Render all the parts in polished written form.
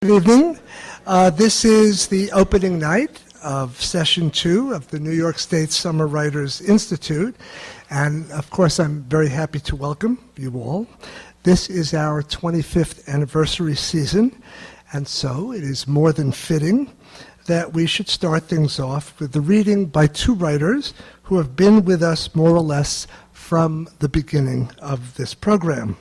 Good evening. This is the opening night of Session 2 of the New York State Summer Writers Institute. And of course, I'm very happy to welcome you all. This is our 25th anniversary season, and so it is more than fitting that we should start things off with the reading by two writers who have been with us more or less from the beginning of this program.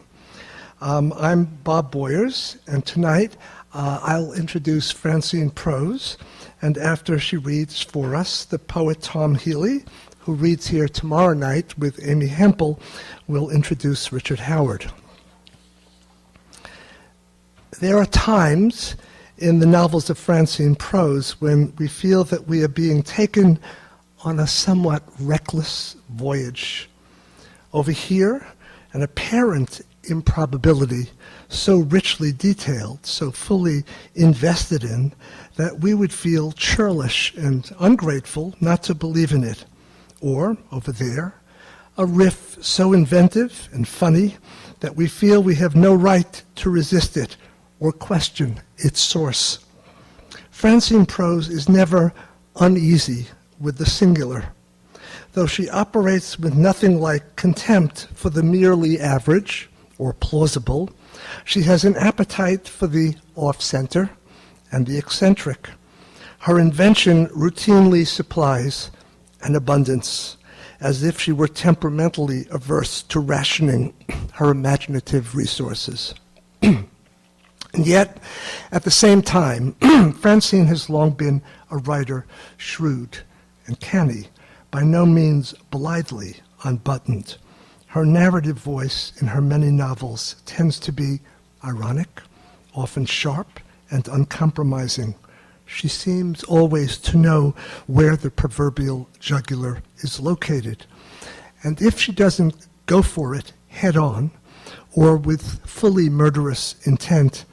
I'm Bob Boyers, and tonight I'll introduce Francine Prose, and after she reads for us, the poet Tom Healy, who reads here tomorrow night with Amy Hempel, will introduce Richard Howard. There are times in the novels of Francine Prose when we feel that we are being taken on a somewhat reckless voyage. Over here, an apparent improbability so richly detailed, so fully invested in, that we would feel churlish and ungrateful not to believe in it. Or, over there, a riff so inventive and funny that we feel we have no right to resist it or question its source. Francine Prose is never uneasy with the singular. Though she operates with nothing like contempt for the merely average or plausible, she has an appetite for the off-center and the eccentric. Her invention routinely supplies an abundance, as if she were temperamentally averse to rationing her imaginative resources. And yet, at the same time, Francine has long been a writer shrewd and canny, by no means blithely unbuttoned. Her narrative voice in her many novels tends to be ironic, often sharp and uncompromising. She seems always to know where the proverbial jugular is located. And if she doesn't go for it head on, or with fully murderous intent,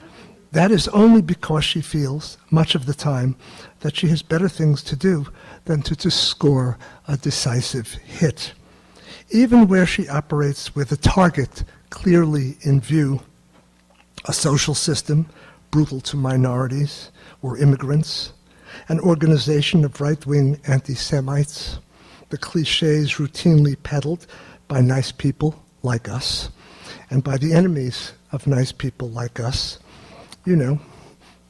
that is only because she feels, much of the time, that she has better things to do than to score a decisive hit. Even where she operates with a target clearly in view, a social system brutal to minorities or immigrants, an organization of right-wing anti-Semites, the cliches routinely peddled by nice people like us, and by the enemies of nice people like us,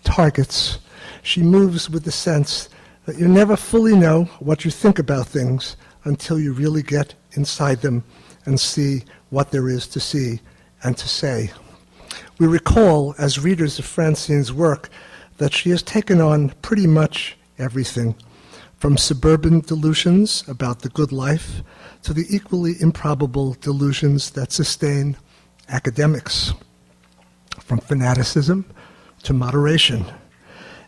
targets. She moves with the sense that you never fully know what you think about things until you really get inside them and see what there is to see and to say. We recall, as readers of Francine's work, that she has taken on pretty much everything, from suburban delusions about the good life to the equally improbable delusions that sustain academics, from fanaticism to moderation.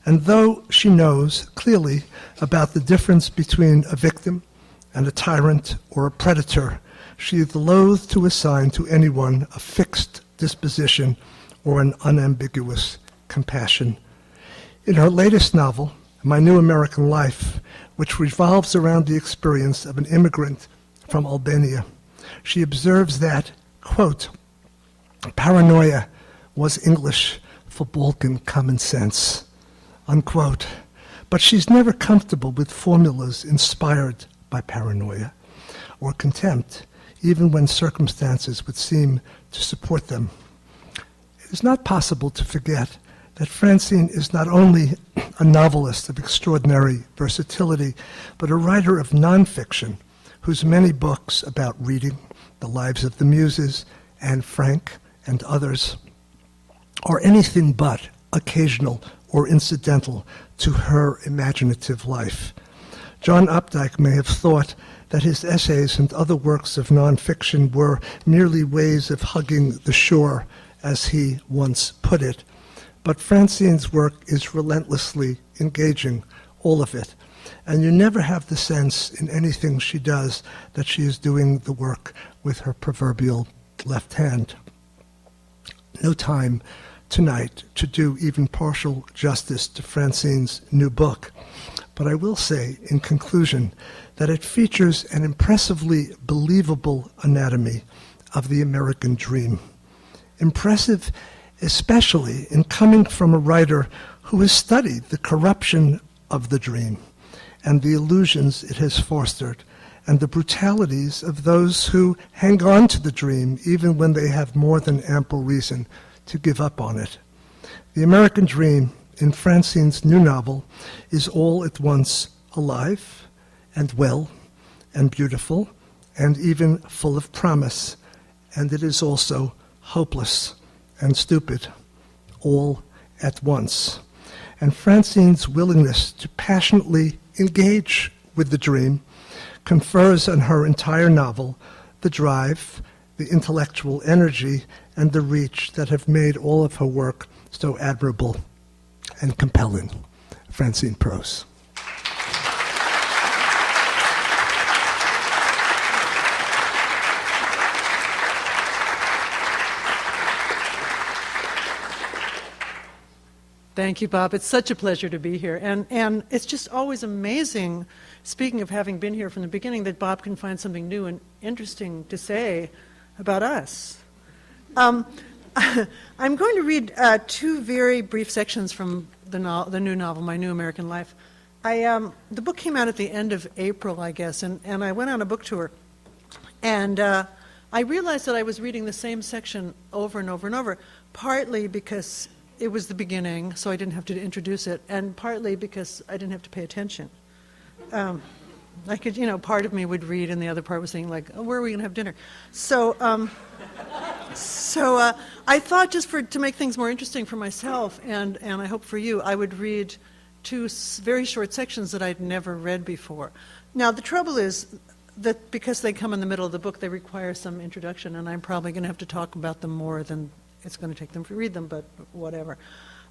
And though she knows clearly about the difference between a victim and a tyrant or a predator, she is loath to assign to anyone a fixed disposition or an unambiguous compassion. In her latest novel, My New American Life, which revolves around the experience of an immigrant from Albania, she observes that, quote, paranoia was English for Balkan common sense, unquote. But she's never comfortable with formulas inspired by paranoia or contempt, even when circumstances would seem to support them. It is not possible to forget that Francine is not only a novelist of extraordinary versatility, but a writer of nonfiction whose many books about reading, the lives of the Muses, Anne Frank, and others, are anything but occasional or incidental to her imaginative life. John Updike may have thought that his essays and other works of nonfiction were merely ways of hugging the shore, as he once put it. But Francine's work is relentlessly engaging, all of it, and you never have the sense in anything she does that she is doing the work with her proverbial left hand. No time tonight to do even partial justice to Francine's new book, but I will say in conclusion that it features an impressively believable anatomy of the American dream. Impressive especially in coming from a writer who has studied the corruption of the dream and the illusions it has fostered and the brutalities of those who hang on to the dream even when they have more than ample reason to give up on it. The American dream in Francine's new novel is all at once alive and well and beautiful and even full of promise, and it is also hopeless and stupid, all at once. And Francine's willingness to passionately engage with the dream confers on her entire novel the drive, the intellectual energy, and the reach that have made all of her work so admirable and compelling. Francine Prose. Thank you, Bob. It's such a pleasure to be here. And it's just always amazing, speaking of having been here from the beginning, that Bob can find something new and interesting to say about us. I'm going to read two very brief sections from the new novel, My New American Life. The book came out at the end of April, I guess, and I went on a book tour. And I realized that I was reading the same section over and over and over, partly because it was the beginning, so I didn't have to introduce it, and partly because I didn't have to pay attention. I could, part of me would read, and the other part was saying, like, oh, where are we going to have dinner? So I thought just to make things more interesting for myself, and I hope for you, I would read two very short sections that I'd never read before. Now, the trouble is that because they come in the middle of the book, they require some introduction, and I'm probably going to have to talk about them more than it's going to take them to read them, but whatever.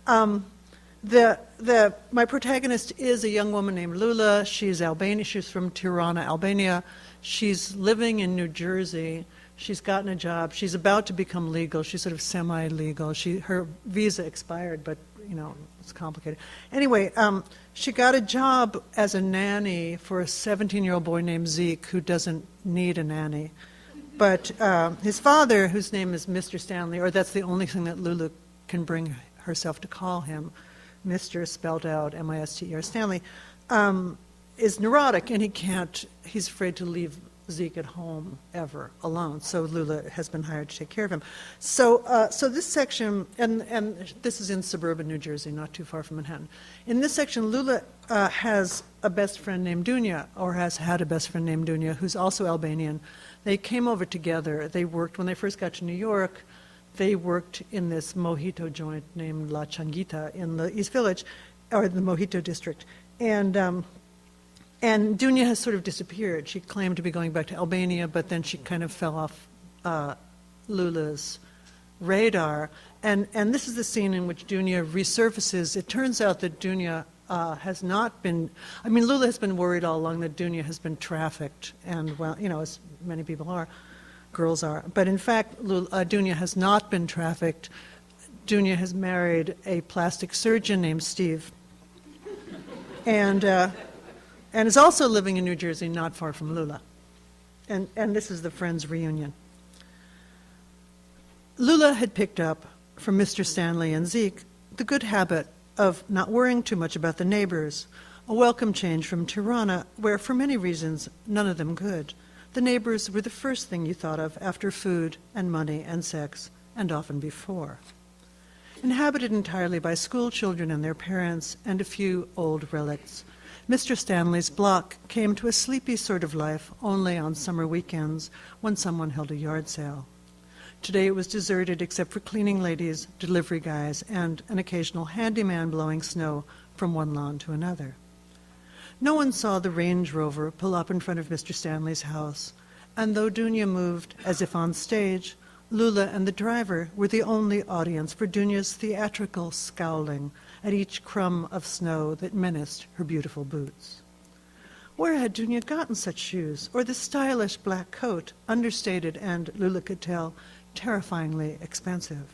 My protagonist is a young woman named Lula. She's Albanian. She's from Tirana, Albania. She's living in New Jersey. She's gotten a job. She's about to become legal. She's sort of semi-legal. Her visa expired, but it's complicated. Anyway, she got a job as a nanny for a 17-year-old boy named Zeke who doesn't need a nanny. But his father, whose name is Mr. Stanley, or that's the only thing that Lula can bring herself to call him, Mr. spelled out M-I-S-T-E-R Stanley, is neurotic, and he's afraid to leave Zeke at home ever alone. So Lula has been hired to take care of him. So this section, and this is in suburban New Jersey, not too far from Manhattan. In this section, Lula has a best friend named Dunya, or has had a best friend named Dunya, who's also Albanian. They came over together. They worked, when they first got to New York, they worked in this mojito joint named La Changuita in the East Village, or the Mojito District. And Dunya has sort of disappeared. She claimed to be going back to Albania, but then she kind of fell off Lula's radar. And this is the scene in which Dunya resurfaces. It turns out that Dunya has not been, Lula has been worried all along that Dunya has been trafficked, and, well, as many people are, girls are. But in fact, Dunya has not been trafficked. Dunya has married a plastic surgeon named Steve, and is also living in New Jersey, not far from Lula. And this is the friends' reunion. Lula had picked up from Mr. Stanley and Zeke the good habit of not worrying too much about the neighbors, a welcome change from Tirana, where, for many reasons, none of them could. The neighbors were the first thing you thought of after food and money and sex, and often before. Inhabited entirely by school children and their parents and a few old relics, Mr. Stanley's block came to a sleepy sort of life only on summer weekends when someone held a yard sale. Today it was deserted except for cleaning ladies, delivery guys, and an occasional handyman blowing snow from one lawn to another. No one saw the Range Rover pull up in front of Mr. Stanley's house, and though Dunya moved as if on stage, Lula and the driver were the only audience for Dunya's theatrical scowling at each crumb of snow that menaced her beautiful boots. Where had Dunya gotten such shoes, or the stylish black coat, understated and, Lula could tell, terrifyingly expensive?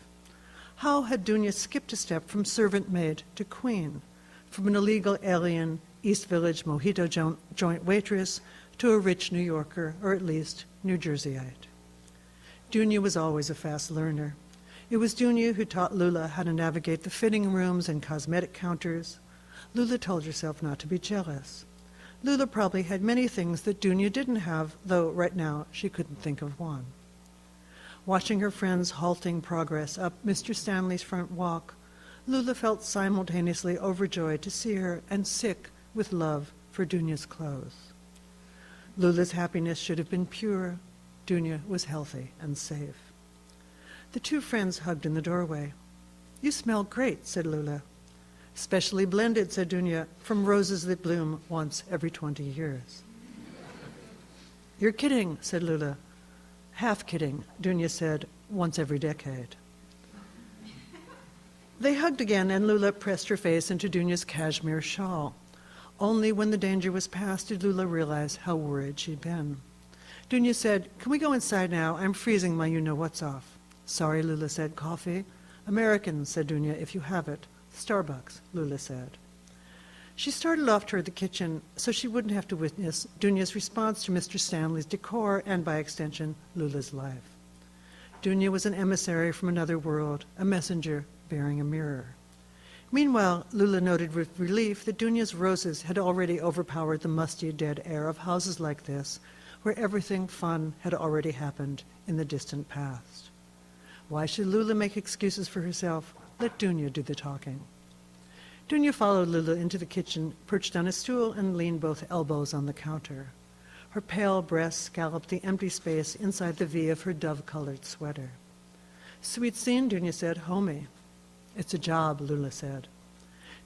How had Dunya skipped a step from servant maid to queen, from an illegal alien East Village mojito joint waitress to a rich New Yorker, or at least New Jerseyite? Dunya was always a fast learner. It was Dunya who taught Lula how to navigate the fitting rooms and cosmetic counters. Lula told herself not to be jealous. Lula probably had many things that Dunya didn't have, though right now she couldn't think of one. Watching her friend's halting progress up Mr. Stanley's front walk, Lula felt simultaneously overjoyed to see her and sick with love for Dunya's clothes. Lula's happiness should have been pure. Dunya was healthy and safe. The two friends hugged in the doorway. "You smell great," said Lula. "Specially blended," said Dunya, "from roses that bloom once every 20 years. "You're kidding," said Lula. "Half kidding," Dunya said, "once every decade." They hugged again, and Lula pressed her face into Dunya's cashmere shawl. Only when the danger was past did Lula realize how worried she'd been. Dunya said, "Can we go inside now? I'm freezing my you-know-what's off." "Sorry," Lula said. "Coffee?" "American," said Dunya, "if you have it." "Starbucks," Lula said. She started off toward the kitchen so she wouldn't have to witness Dunya's response to Mr. Stanley's decor and, by extension, Lula's life. Dunya was an emissary from another world, a messenger bearing a mirror. Meanwhile, Lula noted with relief that Dunya's roses had already overpowered the musty, dead air of houses like this, where everything fun had already happened in the distant past. Why should Lula make excuses for herself? Let Dunya do the talking. Dunya followed Lula into the kitchen, perched on a stool, and leaned both elbows on the counter. Her pale breasts scalloped the empty space inside the V of her dove-colored sweater. "Sweet scene," Dunya said. "Homey." "It's a job," Lula said.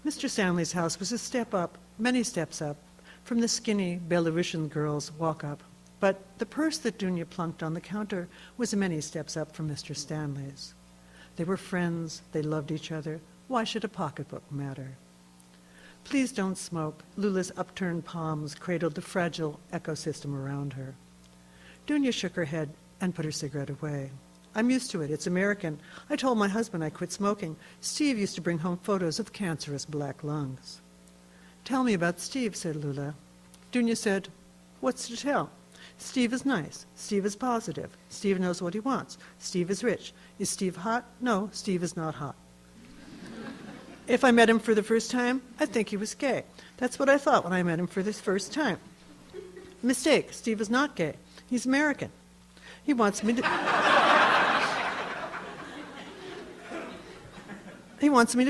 Mr. Stanley's house was a step up, many steps up, from the skinny Belarusian girl's walk-up. But the purse that Dunya plunked on the counter was many steps up from Mr. Stanley's. They were friends. They loved each other. Why should a pocketbook matter? "Please don't smoke." Lula's upturned palms cradled the fragile ecosystem around her. Dunya shook her head and put her cigarette away. "I'm used to it. It's American. I told my husband I quit smoking. Steve used to bring home photos of cancerous black lungs." "Tell me about Steve," said Lula. Dunya said, "What's to tell? Steve is nice. Steve is positive. Steve knows what he wants. Steve is rich. Is Steve hot? No, Steve is not hot. If I met him for the first time, I'd think he was gay. That's what I thought when I met him for this first time. Mistake. Steve is not gay. He's American. He wants me to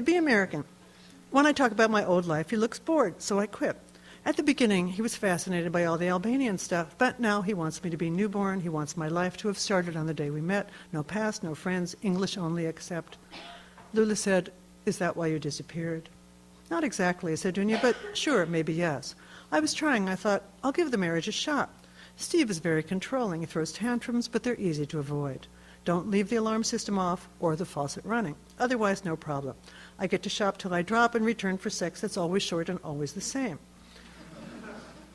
be American. When I talk about my old life, he looks bored, so I quit. At the beginning, he was fascinated by all the Albanian stuff, but now he wants me to be newborn. He wants my life to have started on the day we met. No past, no friends, English only except." Lula said, "Is that why you disappeared?" "Not exactly," said Dunya, "but sure, maybe yes. I was trying. I thought, I'll give the marriage a shot. Steve is very controlling. He throws tantrums, but they're easy to avoid. Don't leave the alarm system off or the faucet running. Otherwise, no problem. I get to shop till I drop and return for sex that's always short and always the same.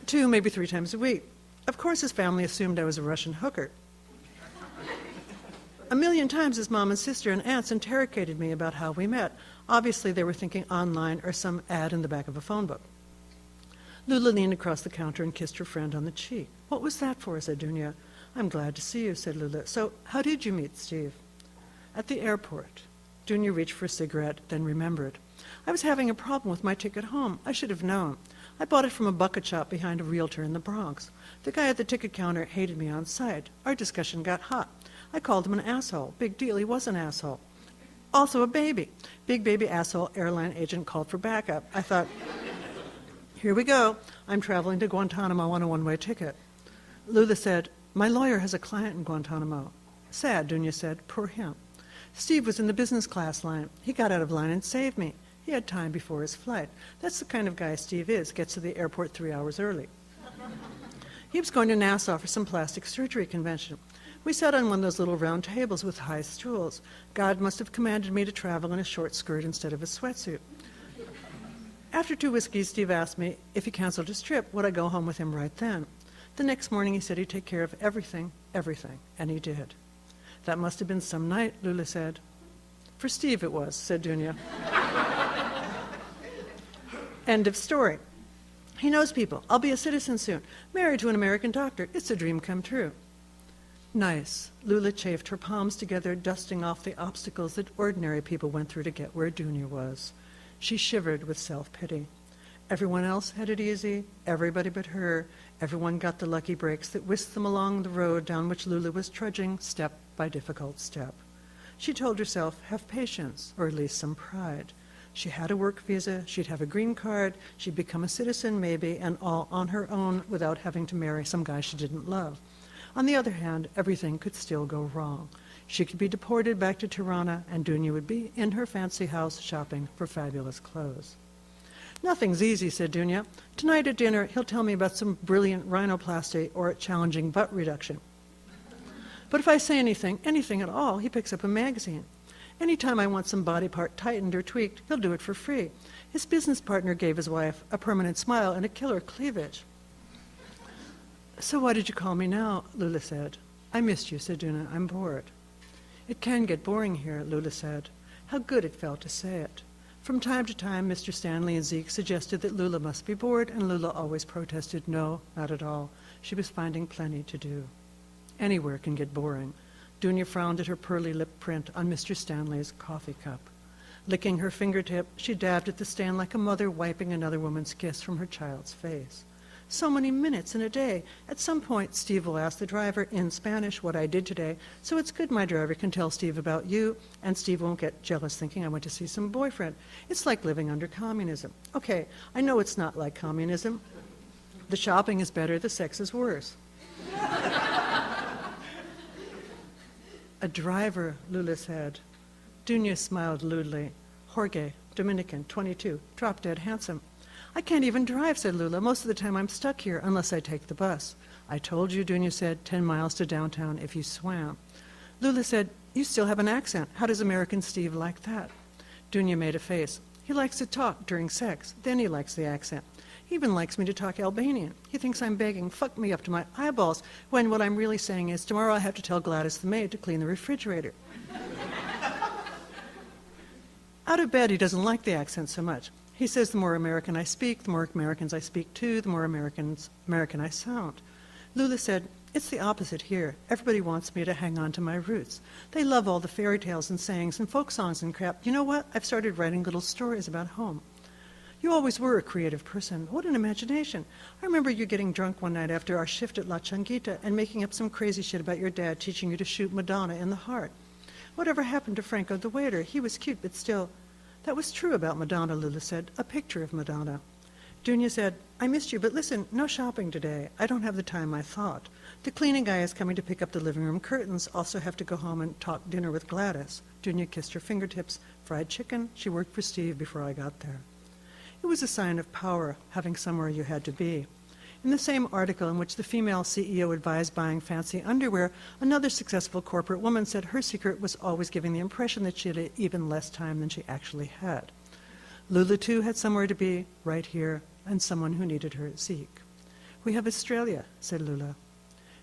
2, maybe 3 times a week. Of course, his family assumed I was a Russian hooker. A million times his mom and sister and aunts interrogated me about how we met. Obviously, they were thinking online or some ad in the back of a phone book." Lula leaned across the counter and kissed her friend on the cheek. "What was that for?" said Dunya. "I'm glad to see you," said Lula. "So, how did you meet Steve?" "At the airport." Dunya reached for a cigarette, then remembered. "I was having a problem with my ticket home. I should have known. I bought it from a bucket shop behind a realtor in the Bronx. The guy at the ticket counter hated me on sight. Our discussion got hot. I called him an asshole. Big deal, he was an asshole. Also a baby. Big baby asshole airline agent called for backup. I thought, here we go. I'm traveling to Guantanamo on a one-way ticket." Lula said, "My lawyer has a client in Guantanamo." "Sad," Dunya said. "Poor him. Steve was in the business class line. He got out of line and saved me. He had time before his flight. That's the kind of guy Steve is, gets to the airport 3 hours early. He was going to Nassau for some plastic surgery convention. We sat on one of those little round tables with high stools. God must have commanded me to travel in a short skirt instead of a sweatsuit. After 2 whiskeys, Steve asked me if he canceled his trip, would I go home with him right then? The next morning he said he'd take care of everything, and he did. That must have been some night," Lula said. "For Steve it was," said Dunya. End of story. He knows people. I'll be a citizen soon. Married to an American doctor. It's a dream come true. Nice. Lula chafed her palms together, dusting off the obstacles that ordinary people went through to get where Dunya was. She shivered with self-pity. Everyone else had it easy, everybody but her. Everyone got the lucky breaks that whisked them along the road down which Lula was trudging step by difficult step. She told herself, have patience, or at least some pride. She had a work visa, she'd have a green card, she'd become a citizen maybe, and all on her own without having to marry some guy she didn't love. On the other hand, everything could still go wrong. She could be deported back to Tirana, and Dunya would be in her fancy house shopping for fabulous clothes. Nothing's easy, said Dunya. Tonight at dinner, he'll tell me about some brilliant rhinoplasty or challenging butt reduction. But if I say anything at all, he picks up a magazine. Anytime I want some body part tightened or tweaked, he'll do it for free. His business partner gave his wife a permanent smile and a killer cleavage. So why did you call me now? Lula said. I missed you, said Dunya. I'm bored. It can get boring here, Lula said. How good it felt to say it. From time to time, Mr. Stanley and Zeke suggested that Lula must be bored, and Lula always protested, no, not at all. She was finding plenty to do. Anywhere can get boring. Dunya frowned at her pearly lip print on Mr. Stanley's coffee cup. Licking her fingertip, she dabbed at the stand like a mother wiping another woman's kiss from her child's face. So many minutes in a day. At some point, Steve will ask the driver in Spanish what I did today, so it's good my driver can tell Steve about you, and Steve won't get jealous thinking I went to see some boyfriend. It's like living under communism. Okay, I know it's not like communism. The shopping is better, the sex is worse. A driver, Lula said. Dunya smiled lewdly. Jorge, Dominican, 22, drop-dead handsome. I can't even drive, said Lula. Most of the time I'm stuck here unless I take the bus. I told you, Dunya said, 10 miles to downtown if you swam. Lula said, you still have an accent. How does American Steve like that? Dunya made a face. He likes to talk during sex. Then he likes the accent. He even likes me to talk Albanian. He thinks I'm begging, fuck me up to my eyeballs, when what I'm really saying is, tomorrow I have to tell Gladys the maid to clean the refrigerator. Out of bed, he doesn't like the accent so much. He says the more American I speak, the more Americans I speak to, the more American I sound. Lula said, it's the opposite here. Everybody wants me to hang on to my roots. They love all the fairy tales and sayings and folk songs and crap. You know what? I've started writing little stories about home. You always were a creative person. What an imagination. I remember you getting drunk one night after our shift at La Changuita and making up some crazy shit about your dad teaching you to shoot Madonna in the heart. Whatever happened to Franco the waiter? He was cute, but still. That was true about Madonna, Lula said. A picture of Madonna. Dunya said, I missed you, but listen, no shopping today. I don't have the time I thought. The cleaning guy is coming to pick up the living room curtains. Also have to go home and talk dinner with Gladys. Dunya kissed her fingertips. Fried chicken. She worked for Steve before I got there. It was a sign of power, having somewhere you had to be. In the same article in which the female CEO advised buying fancy underwear, another successful corporate woman said her secret was always giving the impression that she had even less time than she actually had. Lula, too, had somewhere to be, right here, and someone who needed her, Zeke. We have Australia, said Lula.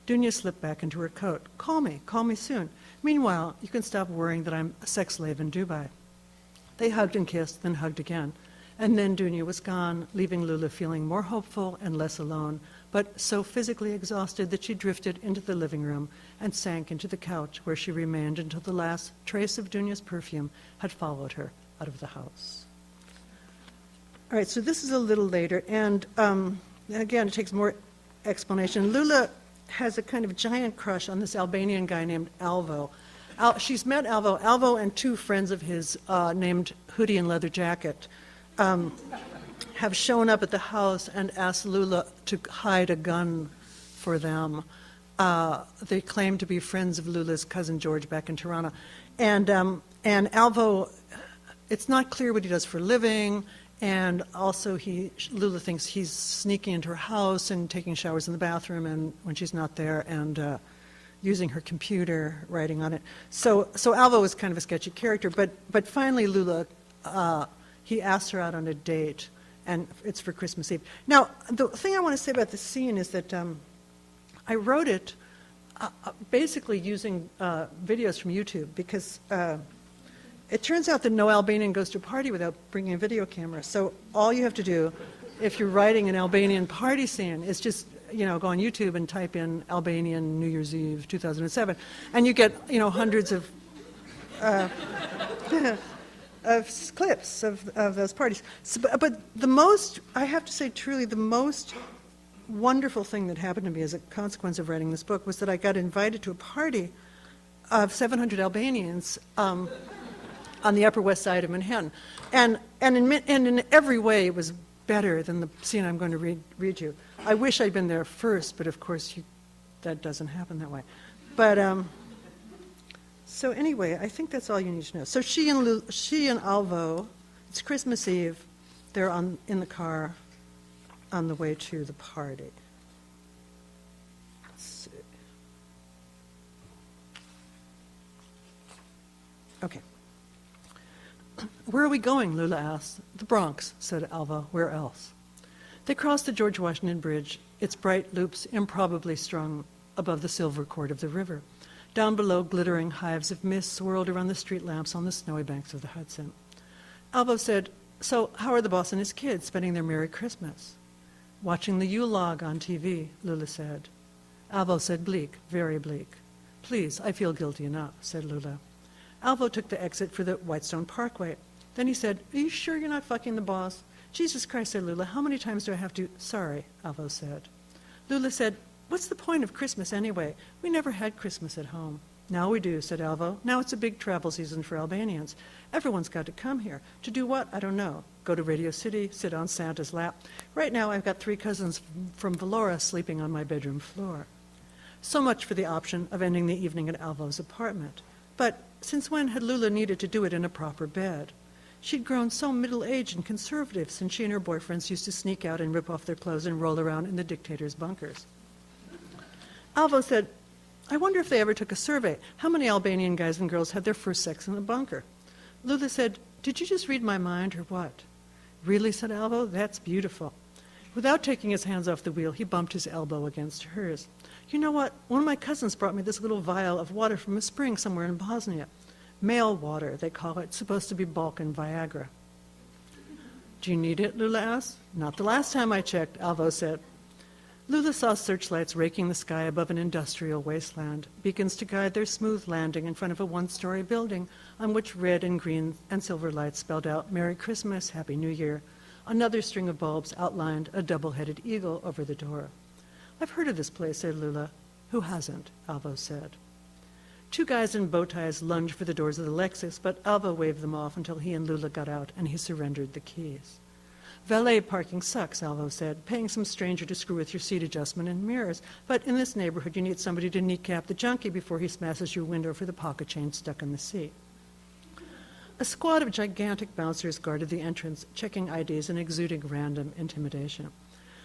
Dunya slipped back into her coat. Call me soon. Meanwhile, you can stop worrying that I'm a sex slave in Dubai. They hugged and kissed, then hugged again. And then Dunya was gone, leaving Lula feeling more hopeful and less alone, but so physically exhausted that she drifted into the living room and sank into the couch where she remained until the last trace of Dunya's perfume had followed her out of the house. All right, so this is a little later, and again, it takes more explanation. Lula has a kind of giant crush on this Albanian guy named Alvo. She's met Alvo. Alvo and two friends of his named Hoodie and Leather Jacket have shown up at the house and asked Lula to hide a gun for them. They claim to be friends of Lula's cousin George back in Tirana. And Alvo, it's not clear what he does for a living, and also Lula thinks he's sneaking into her house and taking showers in the bathroom and when she's not there, and using her computer, writing on it. So Alvo is kind of a sketchy character, but finally Lula, he asked her out on a date, and it's for Christmas Eve. Now, the thing I want to say about this scene is that I wrote it basically using videos from YouTube, because it turns out that no Albanian goes to a party without bringing a video camera. So all you have to do, if you're writing an Albanian party scene, is just, go on YouTube and type in Albanian New Year's Eve 2007, and you get, hundreds of clips of those parties. So, but the most, I have to say truly, the most wonderful thing that happened to me as a consequence of writing this book was that I got invited to a party of 700 Albanians on the Upper West Side of Manhattan. And in every way, it was better than the scene I'm going to read you. I wish I'd been there first, but of course that doesn't happen that way. But so anyway, I think that's all you need to know. So she and Alvo, it's Christmas Eve, they're in the car on the way to the party. Let's see. Okay. "Where are we going?" Lula asked. "The Bronx," said Alvo. "Where else?" They crossed the George Washington Bridge, its bright loops improbably strung above the silver cord of the river. Down below, glittering hives of mist swirled around the street lamps on the snowy banks of the Hudson. Alvo said, "So how are the boss and his kids spending their Merry Christmas?" "Watching the Yule log on TV," Lula said. Alvo said, "Bleak, very bleak." "Please, I feel guilty enough," said Lula. Alvo took the exit for the Whitestone Parkway. Then he said, "Are you sure you're not fucking the boss?" "Jesus Christ," said Lula, "how many times do I have to—" "Sorry," Alvo said. Lula said, "What's the point of Christmas anyway? We never had Christmas at home." "Now we do," said Alvo. "Now it's a big travel season for Albanians. Everyone's got to come here. To do what? I don't know. Go to Radio City, sit on Santa's lap. Right now I've got 3 cousins from Vlora sleeping on my bedroom floor." So much for the option of ending the evening at Alvo's apartment. But since when had Lula needed to do it in a proper bed? She'd grown so middle-aged and conservative since she and her boyfriends used to sneak out and rip off their clothes and roll around in the dictator's bunkers. Alvo said, "I wonder if they ever took a survey. How many Albanian guys and girls had their first sex in a bunker?" Lula said, "Did you just read my mind or what?" "Really," said Alvo, "that's beautiful." Without taking his hands off the wheel, he bumped his elbow against hers. "You know what? One of my cousins brought me this little vial of water from a spring somewhere in Bosnia. Male water, they call it. It's supposed to be Balkan Viagra." "Do you need it?" Lula asked. "Not the last time I checked," Alvo said. Lula saw searchlights raking the sky above an industrial wasteland, beacons to guide their smooth landing in front of a 1-story building on which red and green and silver lights spelled out "Merry Christmas, Happy New Year." Another string of bulbs outlined a double-headed eagle over the door. "I've heard of this place," said Lula. "Who hasn't?" Alvo said. 2 guys in bow ties lunged for the doors of the Lexus, but Alvo waved them off until he and Lula got out and he surrendered the keys. "Valet parking sucks," Alvo said, "paying some stranger to screw with your seat adjustment and mirrors. But in this neighborhood, you need somebody to kneecap the junkie before he smashes your window for the pocket change stuck in the seat." A squad of gigantic bouncers guarded the entrance, checking IDs and exuding random intimidation.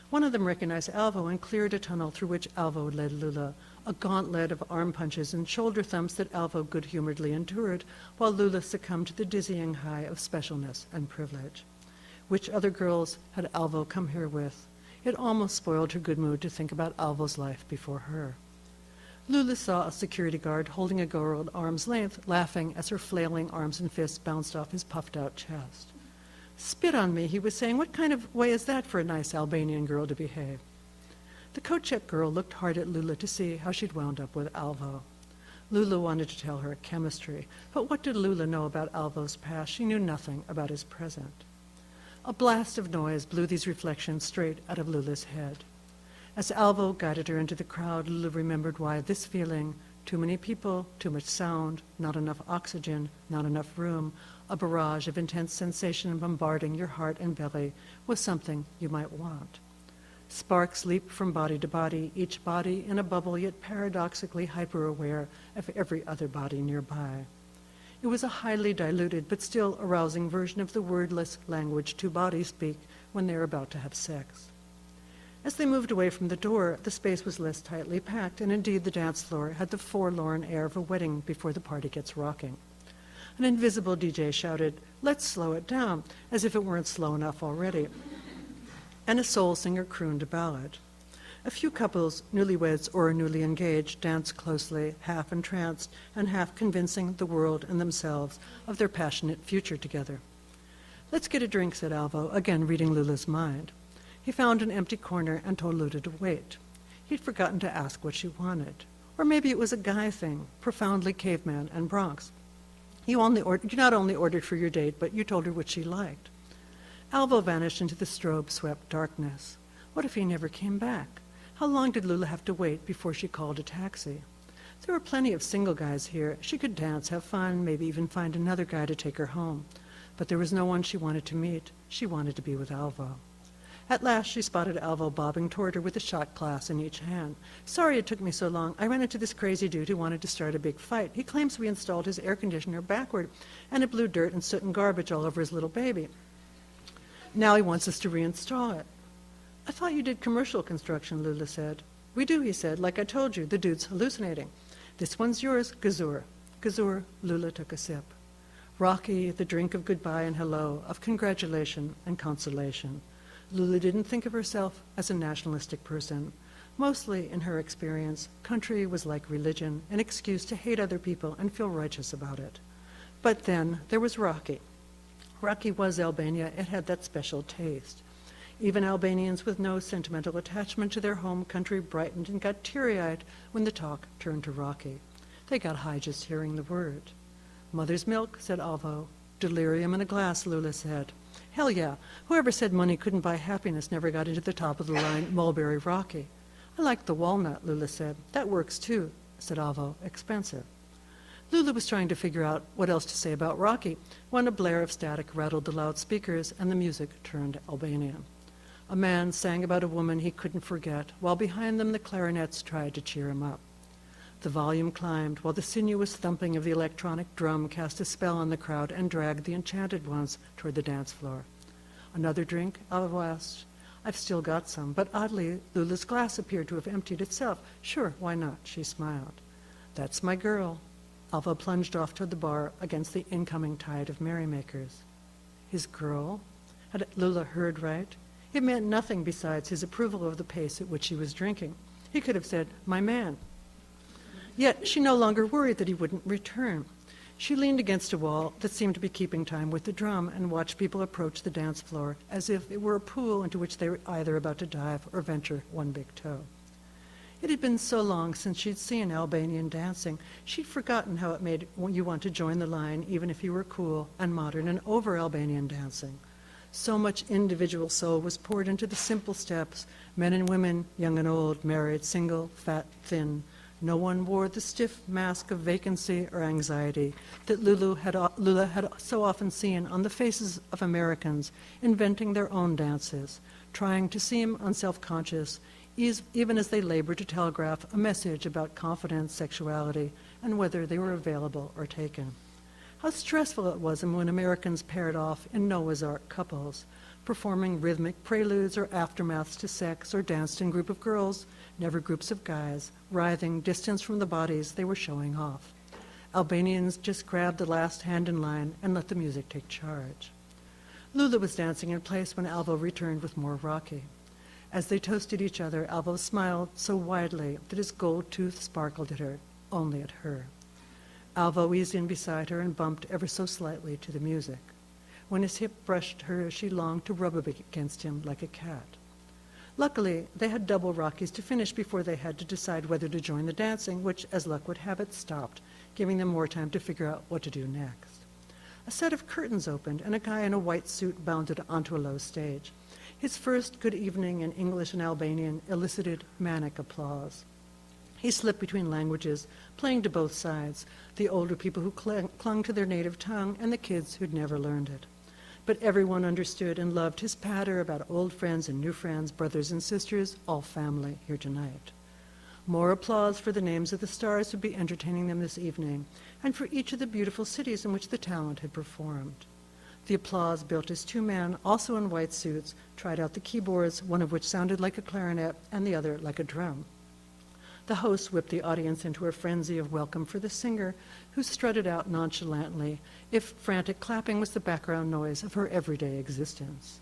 One of them recognized Alvo and cleared a tunnel through which Alvo led Lula, a gauntlet of arm punches and shoulder thumps that Alvo good-humoredly endured, while Lula succumbed to the dizzying high of specialness and privilege. Which other girls had Alvo come here with? It almost spoiled her good mood to think about Alvo's life before her. Lula saw a security guard holding a girl at arm's length, laughing as her flailing arms and fists bounced off his puffed-out chest. "Spit on me," he was saying. "What kind of way is that for a nice Albanian girl to behave?" The coat-check girl looked hard at Lula to see how she'd wound up with Alvo. Lula wanted to tell her chemistry, but what did Lula know about Alvo's past? She knew nothing about his present. A blast of noise blew these reflections straight out of Lula's head. As Alvo guided her into the crowd, Lula remembered why this feeling, too many people, too much sound, not enough oxygen, not enough room, a barrage of intense sensation bombarding your heart and belly, was something you might want. Sparks leaped from body to body, each body in a bubble yet paradoxically hyper-aware of every other body nearby. It was a highly diluted but still arousing version of the wordless language 2 bodies speak when they're about to have sex. As they moved away from the door, the space was less tightly packed, and indeed the dance floor had the forlorn air of a wedding before the party gets rocking. An invisible DJ shouted, "Let's slow it down," as if it weren't slow enough already. And a soul singer crooned a ballad. A few couples, newlyweds or newly engaged, danced closely, half entranced and half convincing the world and themselves of their passionate future together. "Let's get a drink," said Alvo, again reading Lula's mind. He found an empty corner and told Lula to wait. He'd forgotten to ask what she wanted. Or maybe it was a guy thing, profoundly caveman and Bronx. You not only ordered for your date, but you told her what she liked. Alvo vanished into the strobe-swept darkness. What if he never came back? How long did Lula have to wait before she called a taxi? There were plenty of single guys here. She could dance, have fun, maybe even find another guy to take her home. But there was no one she wanted to meet. She wanted to be with Alvo. At last, she spotted Alvo bobbing toward her with a shot glass in each hand. "Sorry it took me so long. I ran into this crazy dude who wanted to start a big fight. He claims we installed his air conditioner backward, and it blew dirt and soot and garbage all over his little baby. Now he wants us to reinstall it." "I thought you did commercial construction," Lula said. "We do," he said. "Like I told you, the dude's hallucinating. This one's yours, Gazur." Gazur, Lula took a sip. Rocky, the drink of goodbye and hello, of congratulation and consolation. Lula didn't think of herself as a nationalistic person. Mostly, in her experience, country was like religion, an excuse to hate other people and feel righteous about it. But then there was Rocky. Rocky was Albania. It had that special taste. Even Albanians with no sentimental attachment to their home country brightened and got teary-eyed when the talk turned to Rocky. They got high just hearing the word. "Mother's milk," said Alvo. "Delirium in a glass," Lula said. "Hell yeah. Whoever said money couldn't buy happiness never got into the top-of-the-line Mulberry Rocky." "I like the walnut," Lula said. "That works too," said Alvo. "Expensive." Lula was trying to figure out what else to say about Rocky when a blare of static rattled the loudspeakers and the music turned Albanian. A man sang about a woman he couldn't forget, while behind them the clarinets tried to cheer him up. The volume climbed, while the sinuous thumping of the electronic drum cast a spell on the crowd and dragged the enchanted ones toward the dance floor. "Another drink?" Alvo asked. "I've still got some," but oddly, Lula's glass appeared to have emptied itself. "Sure, why not?" She smiled. "That's my girl." Alvo plunged off toward the bar against the incoming tide of merrymakers. His girl? Had Lula heard right? It meant nothing besides his approval of the pace at which he was drinking. He could have said, "My man." Yet she no longer worried that he wouldn't return. She leaned against a wall that seemed to be keeping time with the drum and watched people approach the dance floor as if it were a pool into which they were either about to dive or venture one big toe. It had been so long since she'd seen Albanian dancing, she'd forgotten how it made you want to join the line even if you were cool and modern and over Albanian dancing. So much individual soul was poured into the simple steps, men and women, young and old, married, single, fat, thin. No one wore the stiff mask of vacancy or anxiety that Lula had so often seen on the faces of Americans inventing their own dances, trying to seem unself-conscious, even as they labored to telegraph a message about confidence, sexuality, and whether they were available or taken. How stressful it was when Americans paired off in Noah's Ark couples, performing rhythmic preludes or aftermaths to sex, or danced in group of girls, never groups of guys, writhing distance from the bodies they were showing off. Albanians just grabbed the last hand in line and let the music take charge. Lula was dancing in place when Alvo returned with more Rocky. As they toasted each other, Alvo smiled so widely that his gold tooth sparkled at her, only at her. Alvo eased in beside her and bumped ever so slightly to the music. When his hip brushed her, she longed to rub against him like a cat. Luckily, they had double Rockies to finish before they had to decide whether to join the dancing, which, as luck would have it, stopped, giving them more time to figure out what to do next. A set of curtains opened, and a guy in a white suit bounded onto a low stage. His first good evening in English and Albanian elicited manic applause. He slipped between languages, playing to both sides, the older people who clung to their native tongue and the kids who'd never learned it. But everyone understood and loved his patter about old friends and new friends, brothers and sisters, all family here tonight. More applause for the names of the stars would be entertaining them this evening, and for each of the beautiful cities in which the talent had performed. The applause built as two men, also in white suits, tried out the keyboards, one of which sounded like a clarinet and the other like a drum. The host whipped the audience into a frenzy of welcome for the singer, who strutted out nonchalantly, if frantic clapping was the background noise of her everyday existence.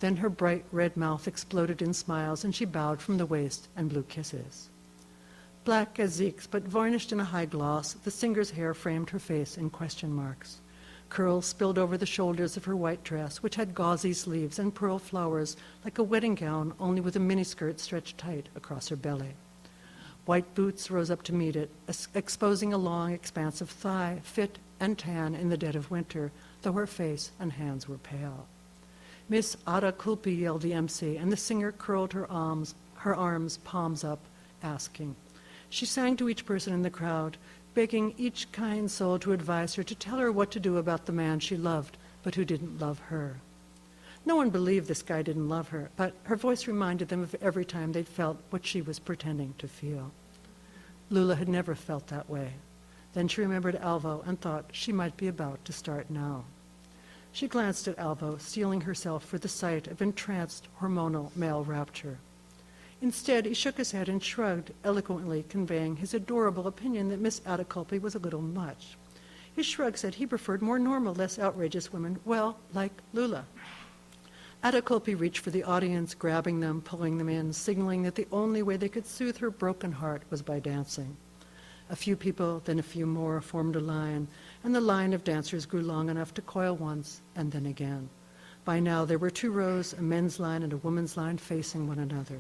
Then her bright red mouth exploded in smiles, and she bowed from the waist and blew kisses. Black as Zeke's, but varnished in a high gloss, the singer's hair framed her face in question marks. Curls spilled over the shoulders of her white dress, which had gauzy sleeves and pearl flowers like a wedding gown, only with a miniskirt stretched tight across her belly. White boots rose up to meet it, exposing a long expanse of thigh, fit and tan in the dead of winter, though her face and hands were pale. Miss Ada Kulpi, yelled the MC, and the singer curled her arms, palms up, asking. She sang to each person in the crowd, begging each kind soul to advise her to tell her what to do about the man she loved, but who didn't love her. No one believed this guy didn't love her, but her voice reminded them of every time they'd felt what she was pretending to feel. Lula had never felt that way. Then she remembered Alvo and thought she might be about to start now. She glanced at Alvo, steeling herself for the sight of entranced hormonal male rapture. Instead, he shook his head and shrugged, eloquently conveying his adorable opinion that Miss Ataculpi was a little much. His shrug said he preferred more normal, less outrageous women, well, like Lula. Ataculpi reached for the audience, grabbing them, pulling them in, signaling that the only way they could soothe her broken heart was by dancing. A few people, then a few more, formed a line, and the line of dancers grew long enough to coil once and then again. By now there were 2 rows, a men's line and a women's line facing one another.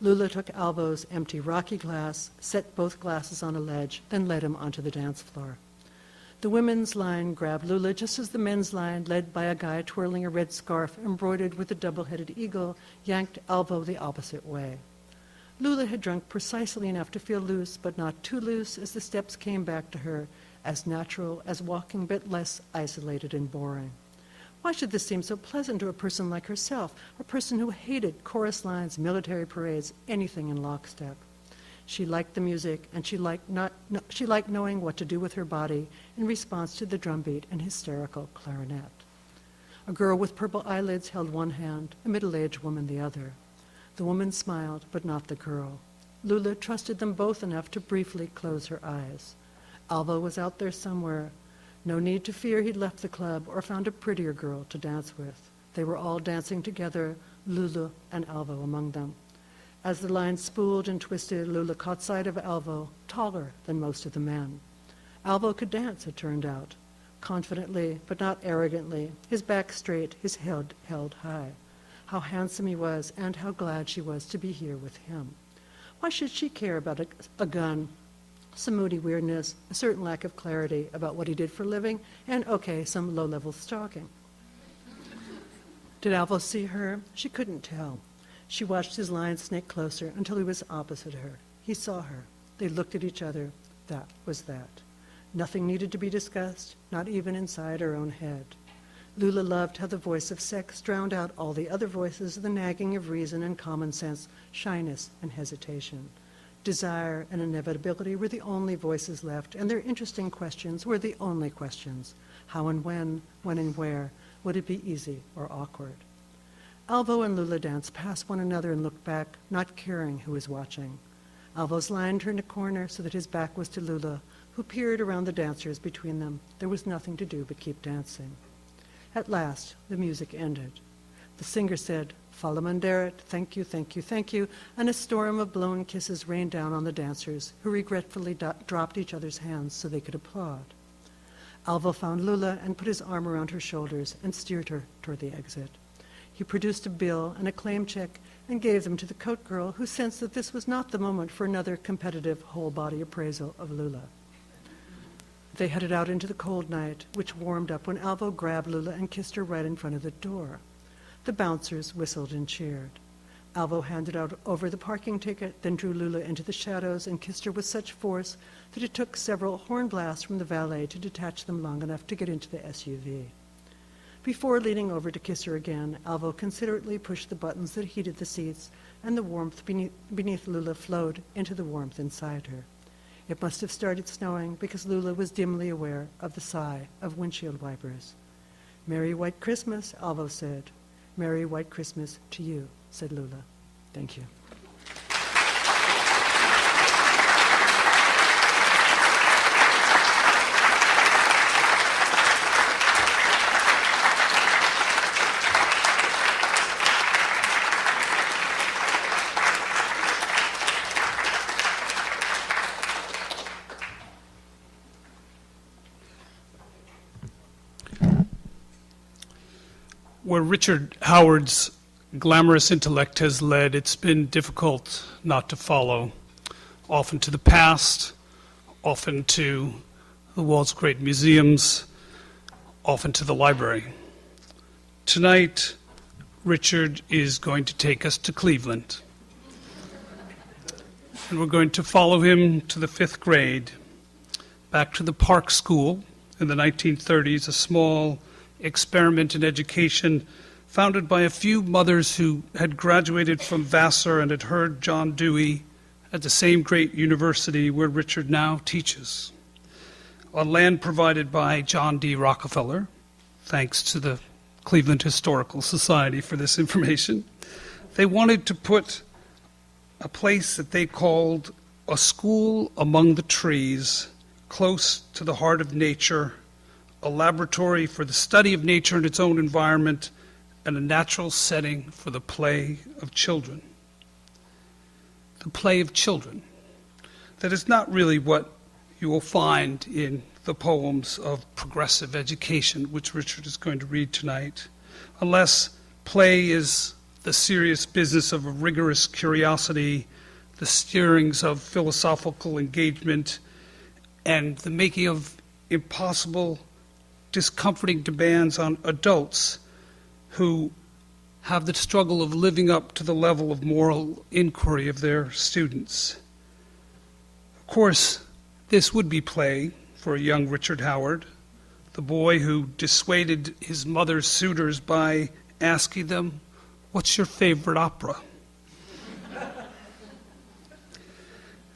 Lula took Alvo's empty rocky glass, set both glasses on a ledge, then led him onto the dance floor. The women's line grabbed Lula just as the men's line, led by a guy twirling a red scarf embroidered with a double-headed eagle, yanked Alvo the opposite way. Lula had drunk precisely enough to feel loose, but not too loose, as the steps came back to her, as natural as walking, but less isolated and boring. Why should this seem so pleasant to a person like herself, a person who hated chorus lines, military parades, anything in lockstep? She liked the music, and she liked knowing what to do with her body in response to the drumbeat and hysterical clarinet. A girl with purple eyelids held one hand, a middle-aged woman the other. The woman smiled, but not the girl. Lula trusted them both enough to briefly close her eyes. Alvo was out there somewhere. No need to fear he'd left the club or found a prettier girl to dance with. They were all dancing together, Lula and Alvo among them. As the line spooled and twisted, Lula caught sight of Alvo, taller than most of the men. Alvo could dance, it turned out, confidently but not arrogantly, his back straight, his head held high. How handsome he was, and how glad she was to be here with him. Why should she care about a gun, some moody weirdness, a certain lack of clarity about what he did for a living, and, okay, some low-level stalking? Did Alvo see her? She couldn't tell. She watched his line snake closer until he was opposite her. He saw her. They looked at each other. That was that. Nothing needed to be discussed, not even inside her own head. Lula loved how the voice of sex drowned out all the other voices, the nagging of reason and common sense, shyness and hesitation. Desire and inevitability were the only voices left, and their interesting questions were the only questions. How and when and where, would it be easy or awkward? Alvo and Lula danced past one another and looked back, not caring who was watching. Alvo's line turned a corner so that his back was to Lula, who peered around the dancers between them. There was nothing to do but keep dancing. At last, the music ended. The singer said, "Fala Manderet, thank you, thank you, thank you," and a storm of blown kisses rained down on the dancers, who regretfully dropped each other's hands so they could applaud. Alvo found Lula and put his arm around her shoulders and steered her toward the exit. He produced a bill and a claim check and gave them to the coat girl, who sensed that this was not the moment for another competitive whole-body appraisal of Lula. They headed out into the cold night, which warmed up when Alvo grabbed Lula and kissed her right in front of the door. The bouncers whistled and cheered. Alvo handed out over the parking ticket, then drew Lula into the shadows and kissed her with such force that it took several horn blasts from the valet to detach them long enough to get into the SUV. Before leaning over to kiss her again, Alvo considerately pushed the buttons that heated the seats, and the warmth beneath Lula flowed into the warmth inside her. It must have started snowing because Lula was dimly aware of the sigh of windshield wipers. "Merry White Christmas," Alvo said. "Merry White Christmas to you," said Lula. Thank you. Where Richard Howard's glamorous intellect has led, it's been difficult not to follow, often to the past, often to the world's great museums, often to the library. Tonight, Richard is going to take us to Cleveland. And we're going to follow him to the 5th grade, back to the Park School in the 1930s, a small experiment in education founded by a few mothers who had graduated from Vassar and had heard John Dewey at the same great university where Richard now teaches, on land provided by John D. Rockefeller, thanks to the Cleveland Historical Society for this information. They wanted to put a place that they called a school among the trees, close to the heart of nature, a laboratory for the study of nature and its own environment, and a natural setting for the play of children. The play of children. That is not really what you will find in the poems of progressive education, which Richard is going to read tonight, unless play is the serious business of a rigorous curiosity, the stirrings of philosophical engagement, and the making of impossible, discomforting demands on adults who have the struggle of living up to the level of moral inquiry of their students. Of course, this would be play for a young Richard Howard, the boy who dissuaded his mother's suitors by asking them, "What's your favorite opera?"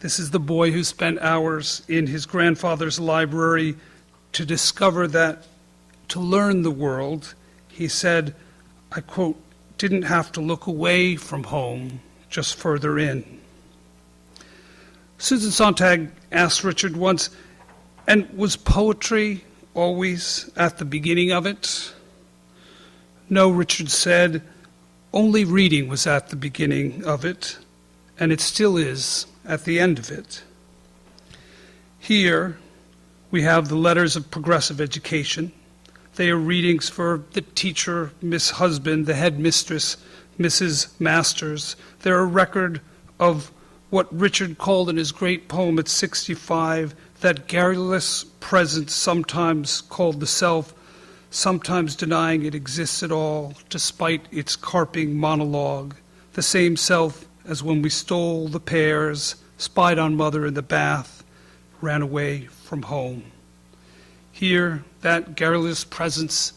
This is the boy who spent hours in his grandfather's library to discover that to learn the world, he said, I quote, didn't have to look away from home, just further in. Susan Sontag asked Richard once, and was poetry always at the beginning of it? No, Richard said, only reading was at the beginning of it, and it still is at the end of it. Here, we have the letters of progressive education. They are readings for the teacher, Miss Husband, the headmistress, Mrs. Masters. They're a record of what Richard called in his great poem at 65, that garrulous presence sometimes called the self, sometimes denying it exists at all, despite its carping monologue, the same self as when we stole the pears, spied on mother in the bath, ran away from home. Here, that garrulous presence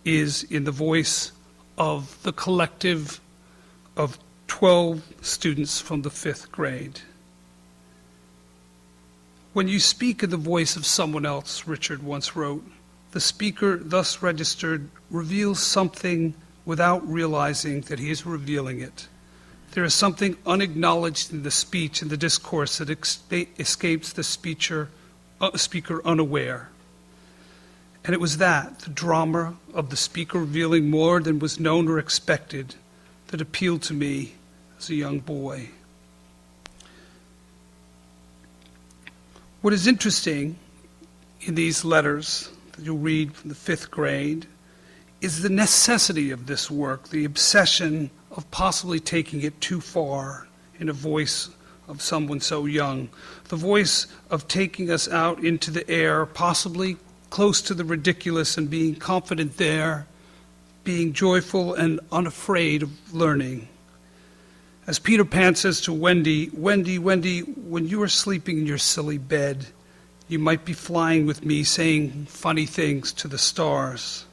is in the voice of the collective of 12 students from the 5th grade. When you speak in the voice of someone else, Richard once wrote, the speaker thus registered reveals something without realizing that he is revealing it. There is something unacknowledged in the speech and the discourse that escapes the speaker unaware. And it was that, the drama of the speaker revealing more than was known or expected, that appealed to me as a young boy. What is interesting in these letters that you'll read from the 5th grade is the necessity of this work, the obsession of possibly taking it too far in a voice of someone so young, the voice of taking us out into the air, possibly close to the ridiculous and being confident there, being joyful and unafraid of learning. As Peter Pan says to Wendy, Wendy, Wendy, when you are sleeping in your silly bed, you might be flying with me saying funny things to the stars.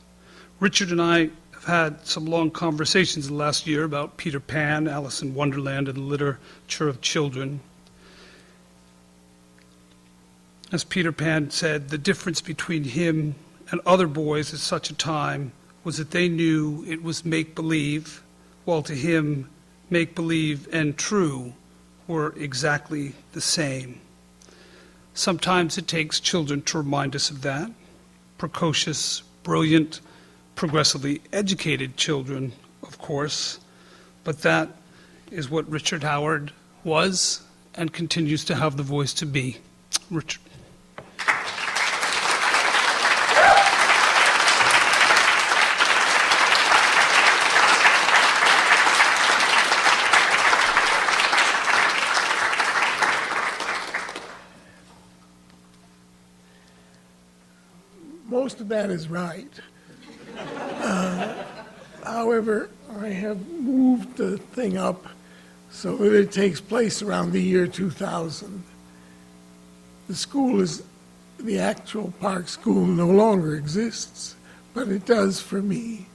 Richard and I have had some long conversations the last year about Peter Pan, Alice in Wonderland, and the literature of children. As Peter Pan said, the difference between him and other boys at such a time was that they knew it was make-believe, while to him, make-believe and true were exactly the same. Sometimes it takes children to remind us of that. Precocious, brilliant, progressively educated children, of course, but that is what Richard Howard was and continues to have the voice to be. Richard. most of that is right. However, I have moved the thing up so that it takes place around the year 2000. The actual park school no longer exists, but it does for me,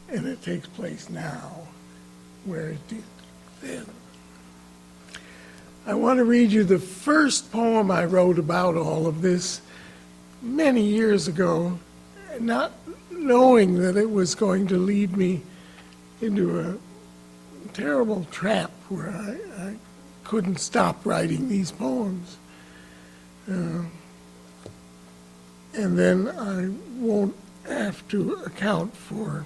and it takes place now where it did then. I want to read you the first poem I wrote about all of this many years ago, not knowing that it was going to lead me into a terrible trap where I couldn't stop writing these poems. And then I won't have to account for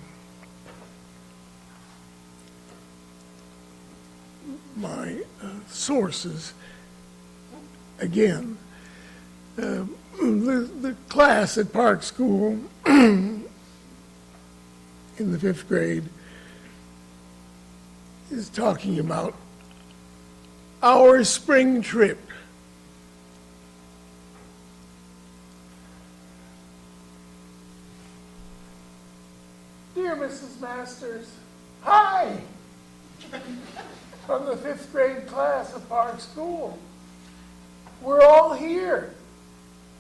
my sources again. The class at Park School in the 5th grade is talking about our spring trip. Dear Mrs. Masters, hi! From the 5th grade class of Park School. We're all here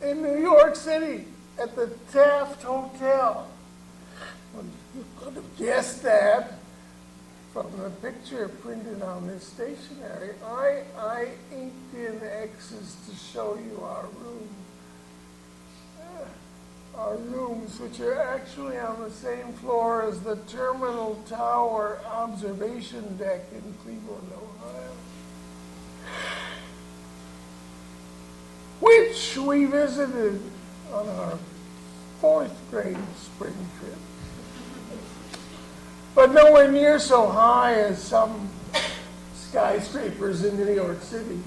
in New York City at the Taft Hotel. Well, you could have guessed that from the picture printed on this stationery. I inked in X's to show you our room. Our rooms, which are actually on the same floor as the Terminal Tower observation deck in Cleveland, Ohio, which we visited on our 4th grade spring trip. But nowhere near so high as some skyscrapers in New York City.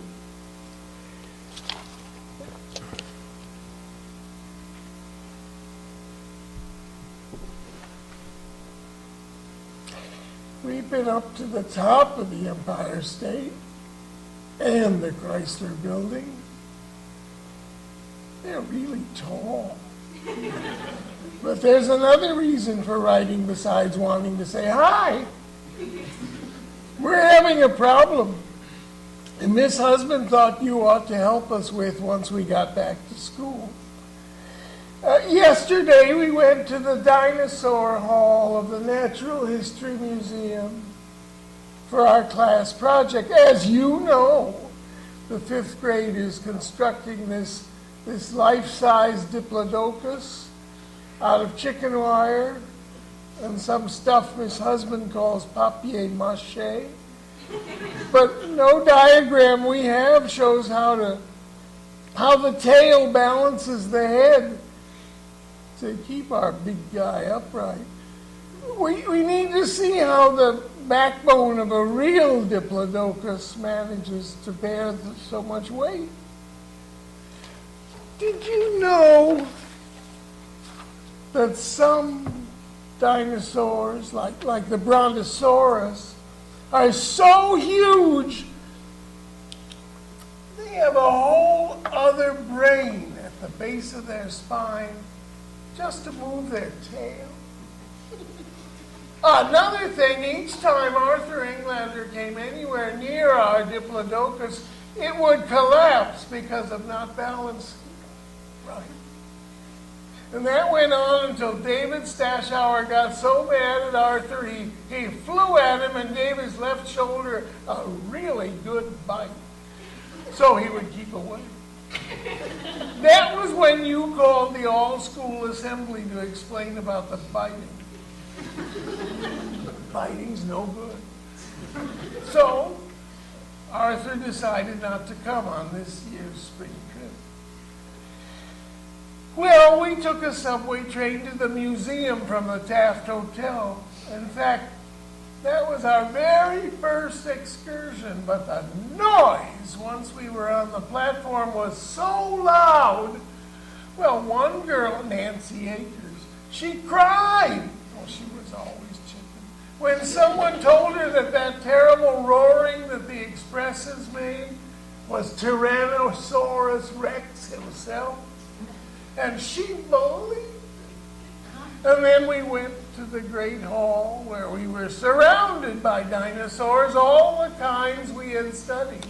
We've been up to the top of the Empire State and the Chrysler Building. They're really tall. But there's another reason for writing besides wanting to say hi. We're having a problem, and Miss Husband thought you ought to help us with once we got back to school. Yesterday we went to the Dinosaur Hall of the Natural History Museum for our class project. As you know, the 5th grade is constructing this life-size Diplodocus out of chicken wire and some stuff Miss Husband calls papier-mâché. But no diagram we have shows how the tail balances the head to keep our big guy upright. We need to see how the backbone of a real Diplodocus manages to bear so much weight. Did you know that some dinosaurs, like the Brontosaurus, are so huge they have a whole other brain at the base of their spine just to move their tail? Another thing, each time Arthur Englander came anywhere near our Diplodocus, it would collapse because of not balancing right. And that went on until David Stashauer got so mad at Arthur, he flew at him and gave his left shoulder a really good bite. So he would keep away. That was when you called the all-school assembly to explain about the biting. Biting's no good. So Arthur decided not to come on this year's spring trip. Well, we took a subway train to the museum from the Taft Hotel. In fact, that was our very first excursion, but the noise once we were on the platform was so loud. Well, one girl, Nancy Akers, she cried. Well, she was always chicken. When someone told her that terrible roaring that the Expresses made was Tyrannosaurus Rex himself. And she believed And then we went to the great hall where we were surrounded by dinosaurs, all the kinds we had studied.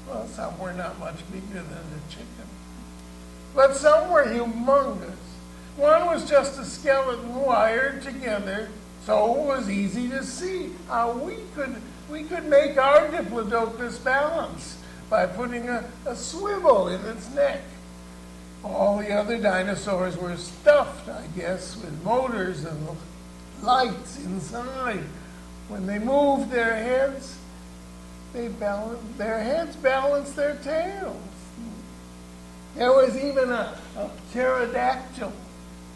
Well, some were not much bigger than a chicken, but some were humongous. One was just a skeleton wired together, so it was easy to see how we could make our diplodocus balance by putting a swivel in its neck. All the other dinosaurs were stuffed, I guess, with motors and lights inside. When they moved their heads, their heads balanced their tails. There was even a pterodactyl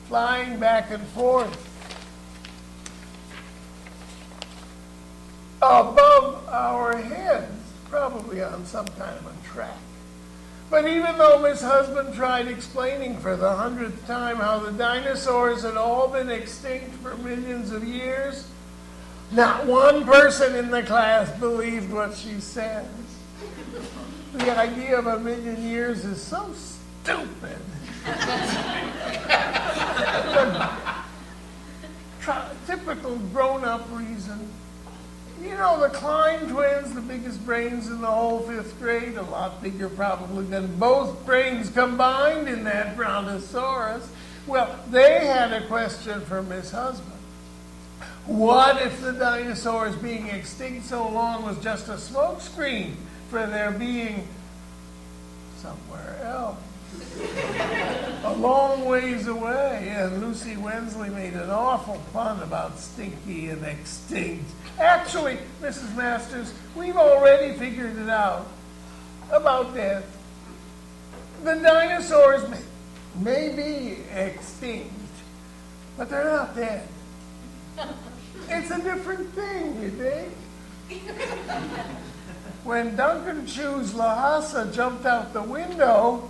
flying back and forth above our heads, probably on some kind of a track. But even though Miss Husband tried explaining for the 100th time how the dinosaurs had all been extinct for millions of years, not one person in the class believed what she said. The idea of 1,000,000 years is so stupid. Typical grown-up reason. You know, the Klein twins, the biggest brains in the whole 5th grade, a lot bigger probably than both brains combined in that brontosaurus. Well, they had a question for Miss Husband. What if the dinosaurs being extinct so long was just a smokescreen for their being somewhere else? A long ways away, and Lucy Wensley made an awful pun about stinky and extinct. Actually, Mrs. Masters, we've already figured it out about death. The dinosaurs may be extinct, but they're not dead. It's a different thing, you think? When Duncan Chu's Lhasa jumped out the window,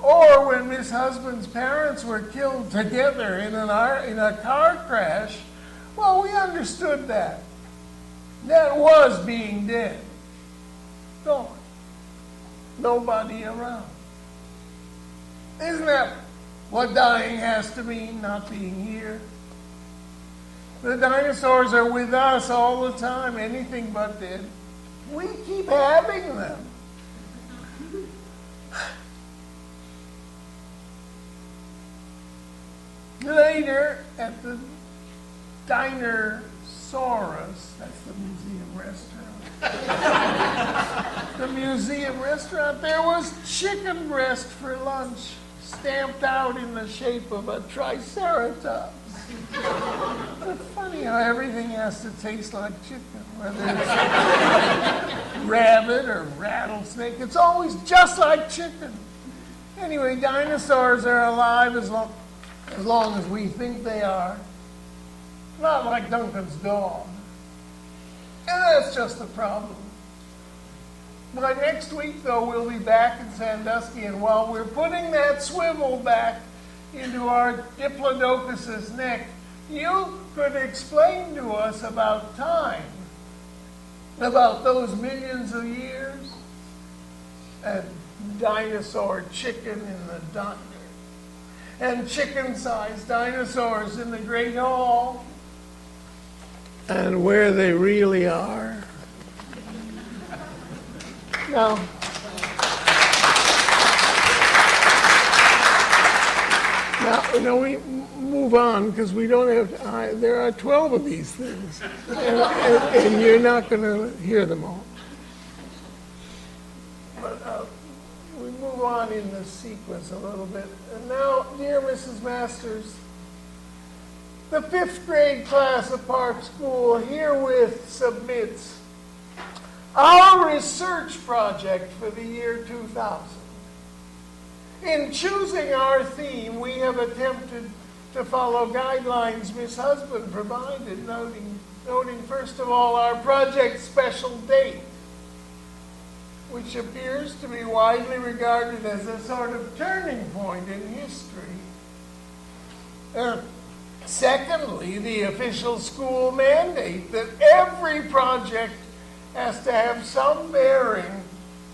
or when Miss Husband's parents were killed together in a car crash, well, we understood that. That was being dead. Gone. Nobody around. Isn't that what dying has to mean, not being here? The dinosaurs are with us all the time, anything but dead. We keep having them. Later, at the Dinosaurus, that's the museum restaurant. The museum restaurant, there was chicken breast for lunch, stamped out in the shape of a triceratops. It's funny how everything has to taste like chicken, whether it's rabbit or rattlesnake. It's always just like chicken. Anyway, dinosaurs are alive as long as we think they are. Not like Duncan's dog. And that's just the problem. By next week, though, we'll be back in Sandusky, and while we're putting that swivel back into our Diplodocus's neck, you could explain to us about time, about those millions of years, and dinosaur chicken in the diner, and chicken-sized dinosaurs in the Great Hall, and where they really are. Now, we move on because we don't have, there are 12 of these things, and you're not going to hear them all. But we move on in the sequence a little bit. And now, dear Mrs. Masters, the 5th grade class of Park School herewith submits our research project for the year 2000. In choosing our theme, we have attempted to follow guidelines Miss Husband provided, noting first of all our project's special date, which appears to be widely regarded as a sort of turning point in history. Secondly, the official school mandate that every project has to have some bearing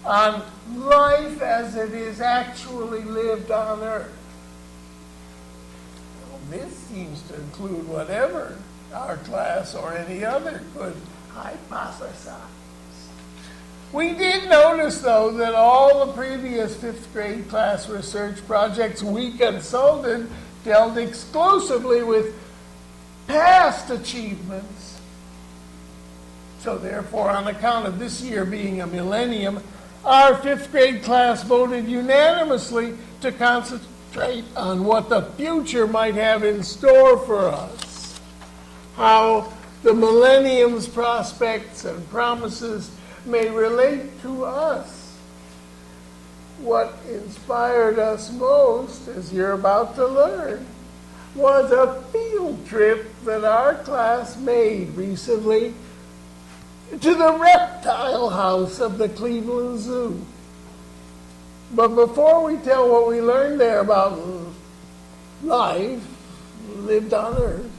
on life as it is actually lived on Earth. this seems to include whatever our class or any other could hypothesize. We did notice, though, that all the previous fifth grade class research projects we consulted dealt exclusively with past achievements. So therefore, on account of this year being a millennium, our fifth grade class voted unanimously to concentrate on what the future might have in store for us. How the millennium's prospects and promises may relate to us. What inspired us most, as you're about to learn, was a field trip that our class made recently to the reptile house of the Cleveland Zoo. But before we tell what we learned there about life lived on Earth,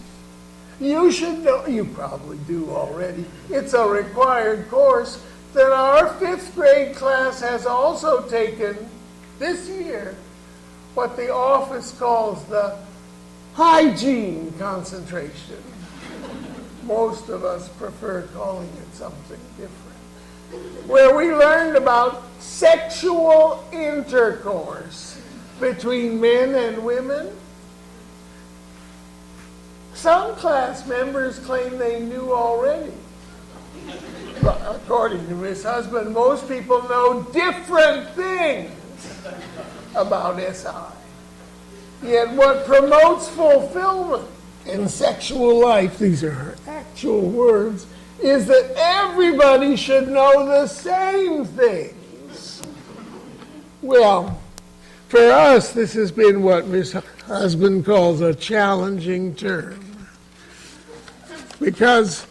you should know, you probably do already, it's a required course that our fifth grade class has also taken this year, what the office calls the hygiene concentration. Most of us prefer calling it something different. Where we learned about sexual intercourse between men and women. Some class members claim they knew already. But according to Miss Husband, most people know different things about SI. Yet what promotes fulfillment in sexual life, these are her actual words, is that everybody should know the same things. Well, for us, this has been what Miss Husband calls a challenging term. Because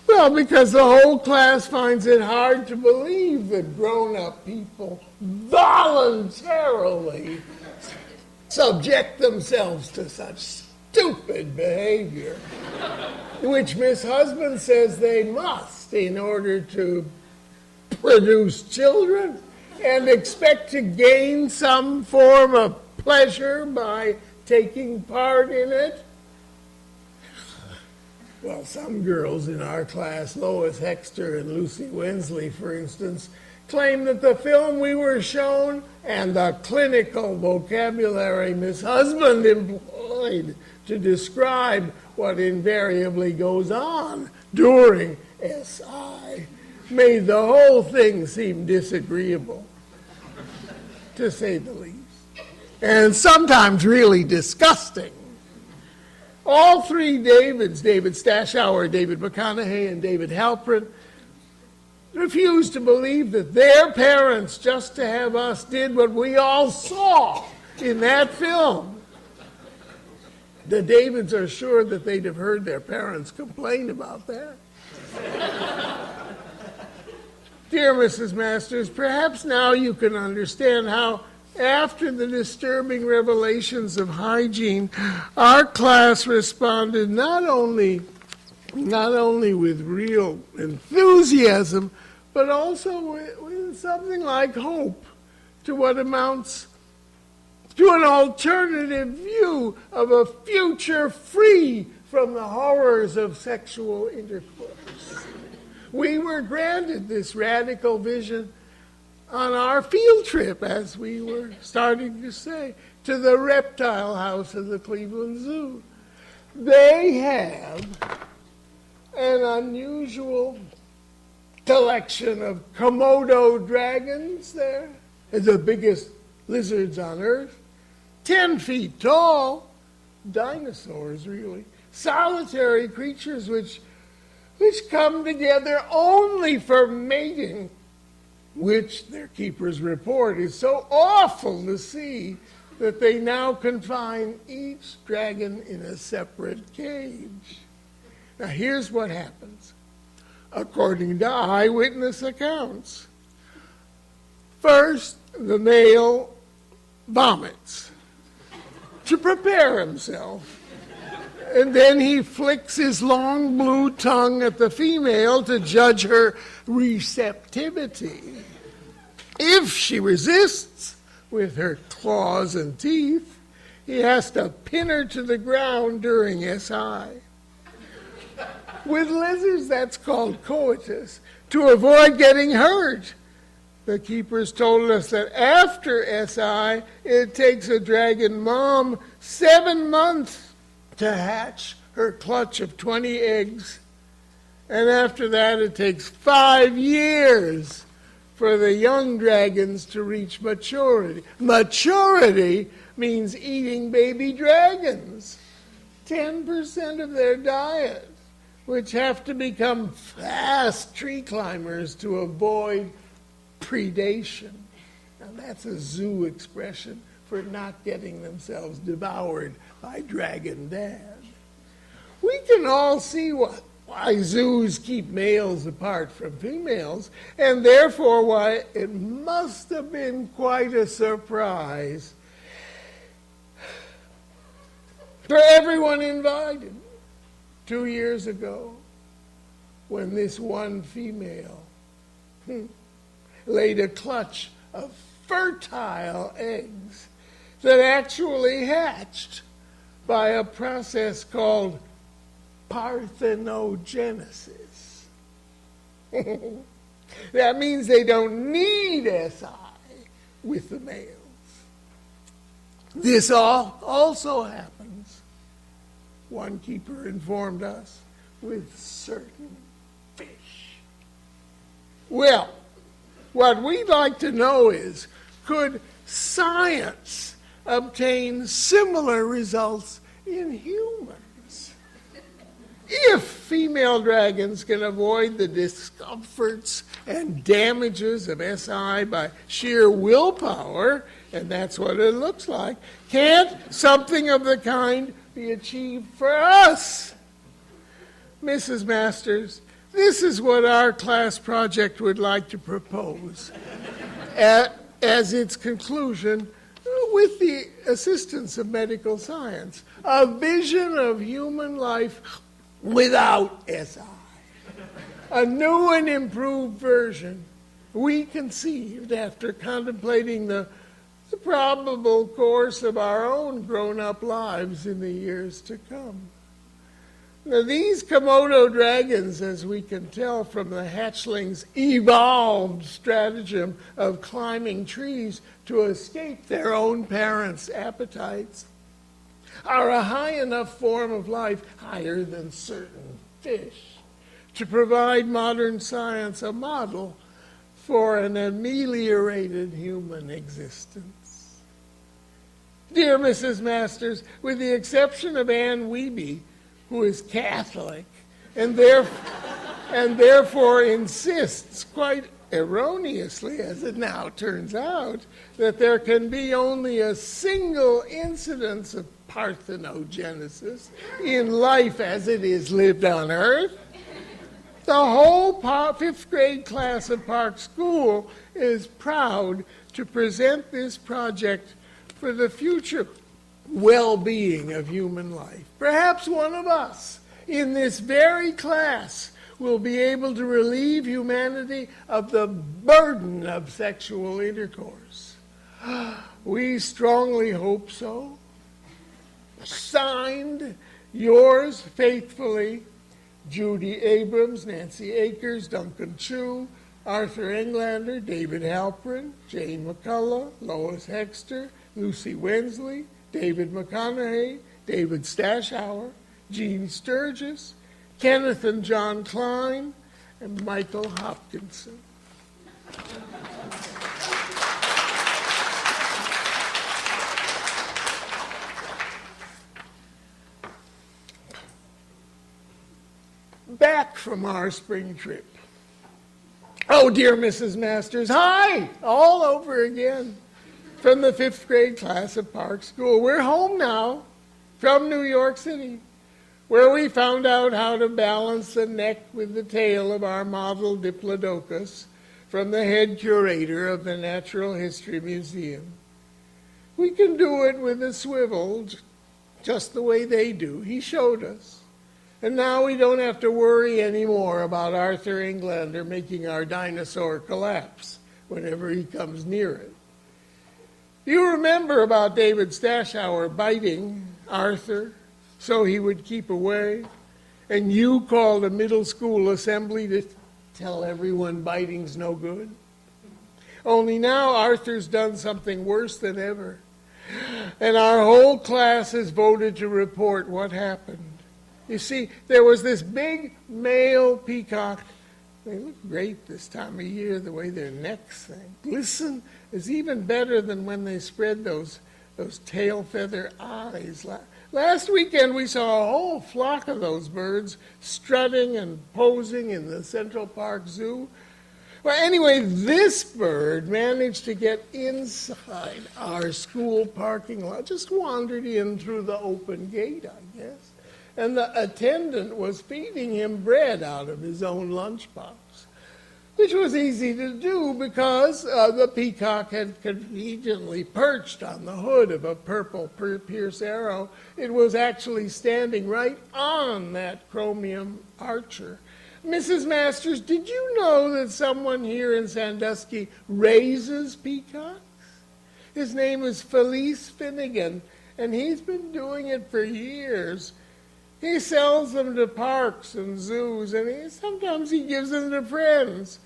the whole class finds it hard to believe that grown-up people voluntarily subject themselves to such stupid behavior, which Miss Husband says they must in order to produce children and expect to gain some form of pleasure by taking part in it. Well, some girls in our class, Lois Hexter and Lucy Wensley, for instance, claim that the film we were shown and the clinical vocabulary Miss Husband employed to describe what invariably goes on during SI made the whole thing seem disagreeable, to say the least, and sometimes really disgusting. All three Davids, David Stashauer, David McConaughey, and David Halprin, refused to believe that their parents, just to have us, did what we all saw in that film. The Davids are sure that they'd have heard their parents complain about that. Dear Mrs. Masters, perhaps now you can understand how, after the disturbing revelations of hygiene, our class responded not only with real enthusiasm, but also with something like hope to what amounts to an alternative view of a future free from the horrors of sexual intercourse. We were granted this radical vision on our field trip, as we were starting to say, to the reptile house of the Cleveland Zoo. They have an unusual collection of Komodo dragons there, the biggest lizards on Earth, 10 feet tall, dinosaurs really, solitary creatures which come together only for mating, which their keepers report is so awful to see that they now confine each dragon in a separate cage. Now here's what happens, according to eyewitness accounts. First, the male vomits to prepare himself, and then he flicks his long blue tongue at the female to judge her receptivity. If she resists with her claws and teeth, he has to pin her to the ground during SI. With lizards, that's called coitus, to avoid getting hurt. The keepers told us that after SI, it takes a dragon mom 7 months to hatch her clutch of 20 eggs. And after that, it takes 5 years for the young dragons to reach maturity. Maturity means eating baby dragons. 10% of their diet, which have to become fast tree climbers to avoid predation. Now that's a zoo expression for not getting themselves devoured by Dragon Dad. We can all see why zoos keep males apart from females, and therefore why it must have been quite a surprise for everyone invited 2 years ago when this one female laid a clutch of fertile eggs that actually hatched by a process called parthenogenesis. That means they don't need SI with the males. This also happens, one keeper informed us, with certain fish. Well, what we'd like to know is, could science obtain similar results in humans? If female dragons can avoid the discomforts and damages of SI by sheer willpower, and that's what it looks like, can't something of the kind be achieved for us? Mrs. Masters, this is what our class project would like to propose as its conclusion, with the assistance of medical science, a vision of human life without SI. A new and improved version we conceived after contemplating the probable course of our own grown-up lives in the years to come. Now, these Komodo dragons, as we can tell from the hatchlings' evolved stratagem of climbing trees to escape their own parents' appetites, are a high enough form of life, higher than certain fish, to provide modern science a model for an ameliorated human existence. Dear Mrs. Masters, with the exception of Anne Wiebe, who is Catholic and therefore insists, quite erroneously as it now turns out, that there can be only a single incidence of parthenogenesis in life as it is lived on Earth, the whole 5th grade class of Park School is proud to present this project for the future well-being of human life. Perhaps one of us in this very class will be able to relieve humanity of the burden of sexual intercourse. We strongly hope so. Signed, yours faithfully, Judy Abrams, Nancy Akers, Duncan Chu, Arthur Englander, David Halprin, Jane McCullough, Lois Hexter, Lucy Wensley, David McConaughey, David Stashauer, Gene Sturgis, Kenneth and John Klein, and Michael Hopkinson. Back from our spring trip. Oh, dear Mrs. Masters, hi, all over again. From the 5th grade class of Park School. We're home now from New York City, where we found out how to balance the neck with the tail of our model Diplodocus from the head curator of the Natural History Museum. We can do it with a swivel, just the way they do. He showed us. And now we don't have to worry anymore about Arthur Englander making our dinosaur collapse whenever he comes near it. You remember about David Stashower biting Arthur so he would keep away? And you called a middle school assembly to tell everyone biting's no good? Only now Arthur's done something worse than ever. And our whole class has voted to report what happened. You see, there was this big male peacock. They look great this time of year, the way their necks glisten is even better than when they spread those tail feather eyes. Last weekend we saw a whole flock of those birds strutting and posing in the Central Park Zoo. Well, anyway, this bird managed to get inside our school parking lot, just wandered in through the open gate, I guess. And the attendant was feeding him bread out of his own lunchbox, which was easy to do because the peacock had conveniently perched on the hood of a purple Pierce Arrow. It was actually standing right on that chromium archer. Mrs. Masters, did you know that someone here in Sandusky raises peacocks? His name is Felice Finnegan, and he's been doing it for years. He sells them to parks and zoos, and sometimes he gives them to friends.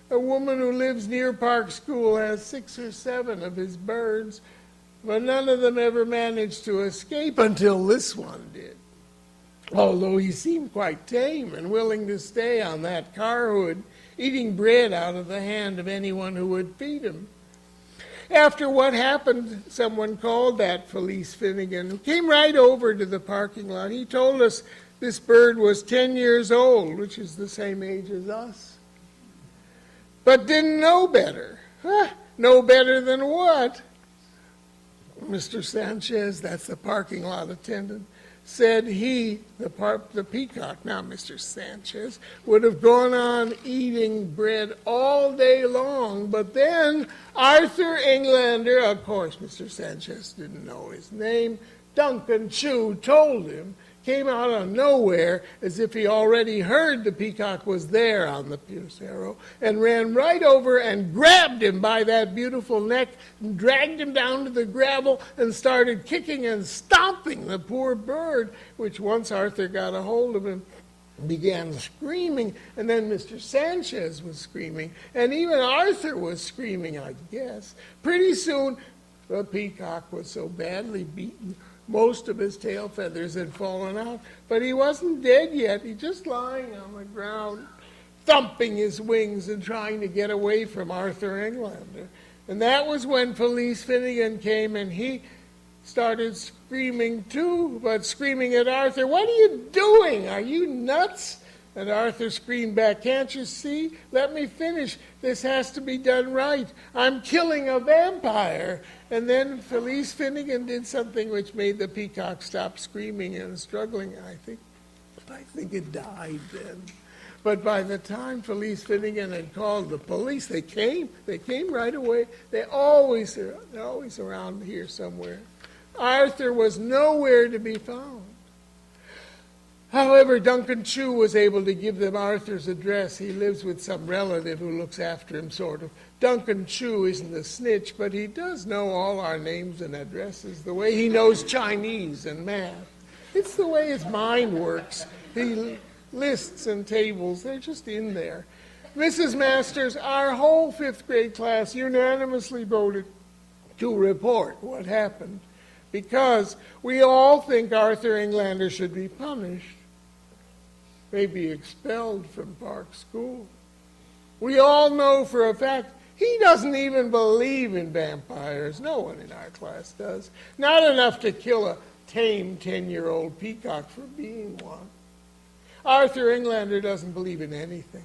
A woman who lives near Park School has 6 or 7 of his birds, but none of them ever managed to escape until this one did. Although he seemed quite tame and willing to stay on that car hood, eating bread out of the hand of anyone who would feed him. After what happened, someone called that Felice Finnegan, who came right over to the parking lot. He told us this bird was 10 years old, which is the same age as us, but didn't know better. Know better than what? Mr. Sanchez, that's the parking lot attendant, said he, the peacock, now Mr. Sanchez, would have gone on eating bread all day long, but then Arthur Englander, of course Mr. Sanchez didn't know his name, Duncan Chu told him, came out of nowhere as if he already heard the peacock was there on the Pierce Arrow, and ran right over and grabbed him by that beautiful neck, and dragged him down to the gravel, and started kicking and stomping the poor bird, which once Arthur got a hold of him, began screaming, and then Mr. Sanchez was screaming, and even Arthur was screaming, I guess. Pretty soon, the peacock was so badly beaten, most of his tail feathers had fallen out, but he wasn't dead yet. He just lying on the ground, thumping his wings and trying to get away from Arthur Englander. And that was when Felice Finnegan came, and he started screaming too, but screaming at Arthur, "What are you doing? Are you nuts?" And Arthur screamed back, "Can't you see? Let me finish. This has to be done right. I'm killing a vampire." And then Felice Finnegan did something which made the peacock stop screaming and struggling. I think it died then. But by the time Felice Finnegan had called the police, they came right away. They're always around here somewhere. Arthur was nowhere to be found. However, Duncan Chu was able to give them Arthur's address. He lives with some relative who looks after him, sort of. Duncan Chu isn't a snitch, but he does know all our names and addresses, the way he knows Chinese and math. It's the way his mind works. He lists and tables, they're just in there. Mrs. Masters, our whole 5th grade class unanimously voted to report what happened, because we all think Arthur Englander should be punished, maybe expelled from Park School. We all know for a fact he doesn't even believe in vampires. No one in our class does. Not enough to kill a tame 10-year-old peacock for being one. Arthur Englander doesn't believe in anything.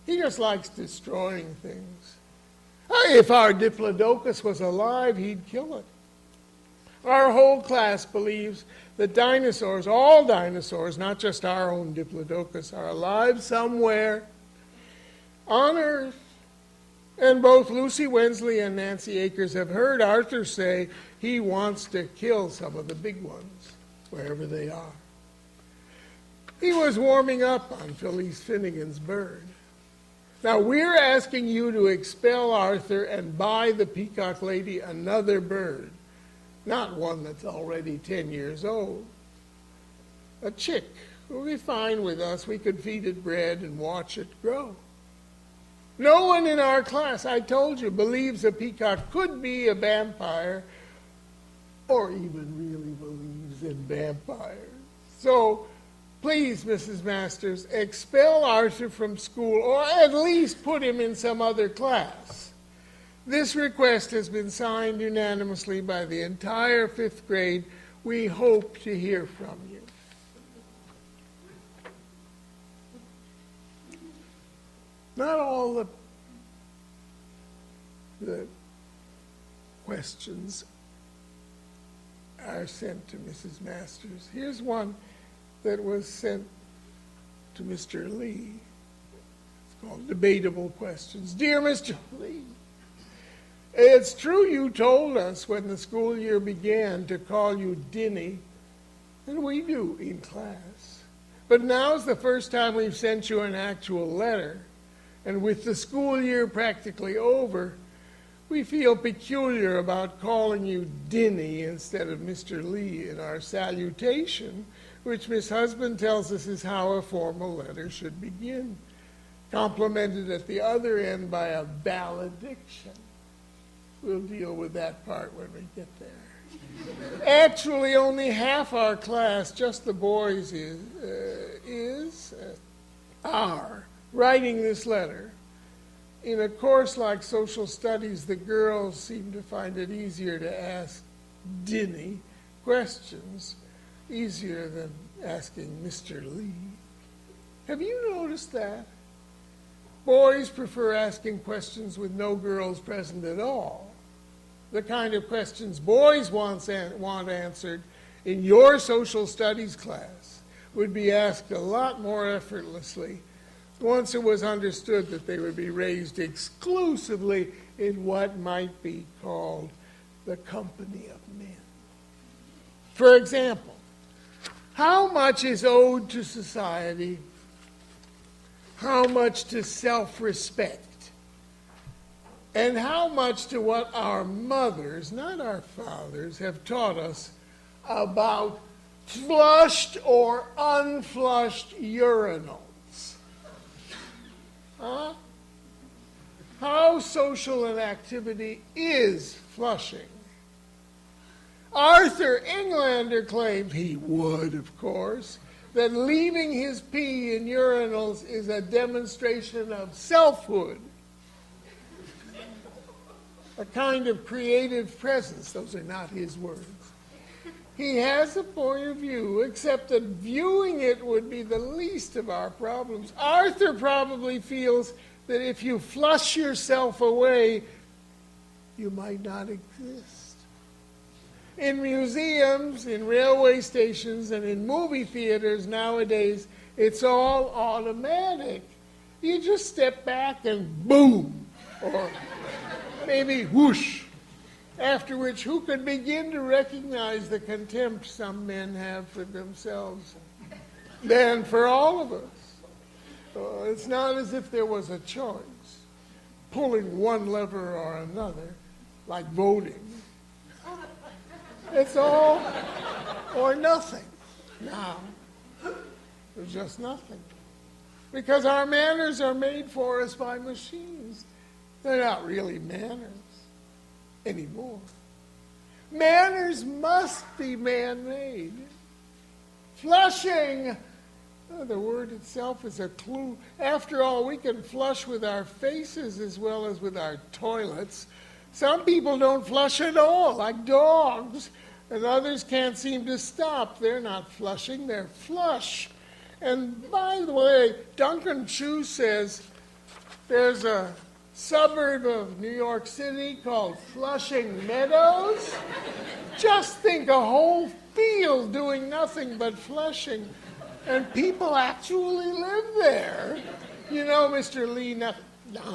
He just likes destroying things. If our Diplodocus was alive, he'd kill it. Our whole class believes that dinosaurs, all dinosaurs, not just our own Diplodocus, are alive somewhere on Earth. And both Lucy Wensley and Nancy Akers have heard Arthur say he wants to kill some of the big ones, wherever they are. He was warming up on Felice Finnegan's bird. Now, we're asking you to expel Arthur and buy the peacock lady another bird, not one that's already 10 years old. A chick will be fine with us. We could feed it bread and watch it grow. No one in our class, I told you, believes a peacock could be a vampire or even really believes in vampires. So, please, Mrs. Masters, expel Arthur from school or at least put him in some other class. This request has been signed unanimously by the entire 5th grade. We hope to hear from you. Not all the questions are sent to Mrs. Masters. Here's one that was sent to Mr. Lee. It's called Debatable Questions. Dear Mr. Lee, it's true you told us when the school year began to call you Dinny, and we do in class. But now's the first time we've sent you an actual letter. And with the school year practically over, we feel peculiar about calling you Dinny instead of Mr. Lee in our salutation, which Miss Husband tells us is how a formal letter should begin, complemented at the other end by a valediction. We'll deal with that part when we get there. Actually, only half our class, just the boys, are writing this letter. In a course like social studies, the girls seem to find it easier to ask Dinny questions, easier than asking Mr. Lee. Have you noticed that? Boys prefer asking questions with no girls present at all. The kind of questions boys want answered in your social studies class would be asked a lot more effortlessly once it was understood that they would be raised exclusively in what might be called the company of men. For example, how much is owed to society? How much to self-respect? And how much to what our mothers, not our fathers, have taught us about flushed or unflushed urinals? Huh? How social an activity is flushing? Arthur Englander claimed, he would, of course, that leaving his pee in urinals is a demonstration of selfhood, a kind of creative presence. Those are not his words. He has a point of view, except that viewing it would be the least of our problems. Arthur probably feels that if you flush yourself away, you might not exist. In museums, in railway stations, and in movie theaters nowadays, it's all automatic. You just step back and boom, or maybe whoosh. After which, who could begin to recognize the contempt some men have for themselves than for all of us? It's not as if there was a choice, pulling one lever or another, like voting. It's all or nothing now. There's just nothing. Because our manners are made for us by machines. They're not really manners anymore. Manners must be man-made. Flushing, the word itself is a clue. After all, we can flush with our faces as well as with our toilets. Some people don't flush at all, like dogs, and others can't seem to stop. They're not flushing, they're flush. And by the way, Duncan Chu says there's a suburb of New York City called Flushing Meadows. Just think, a whole field doing nothing but flushing, and people actually live there. You know, Mr. Lee, now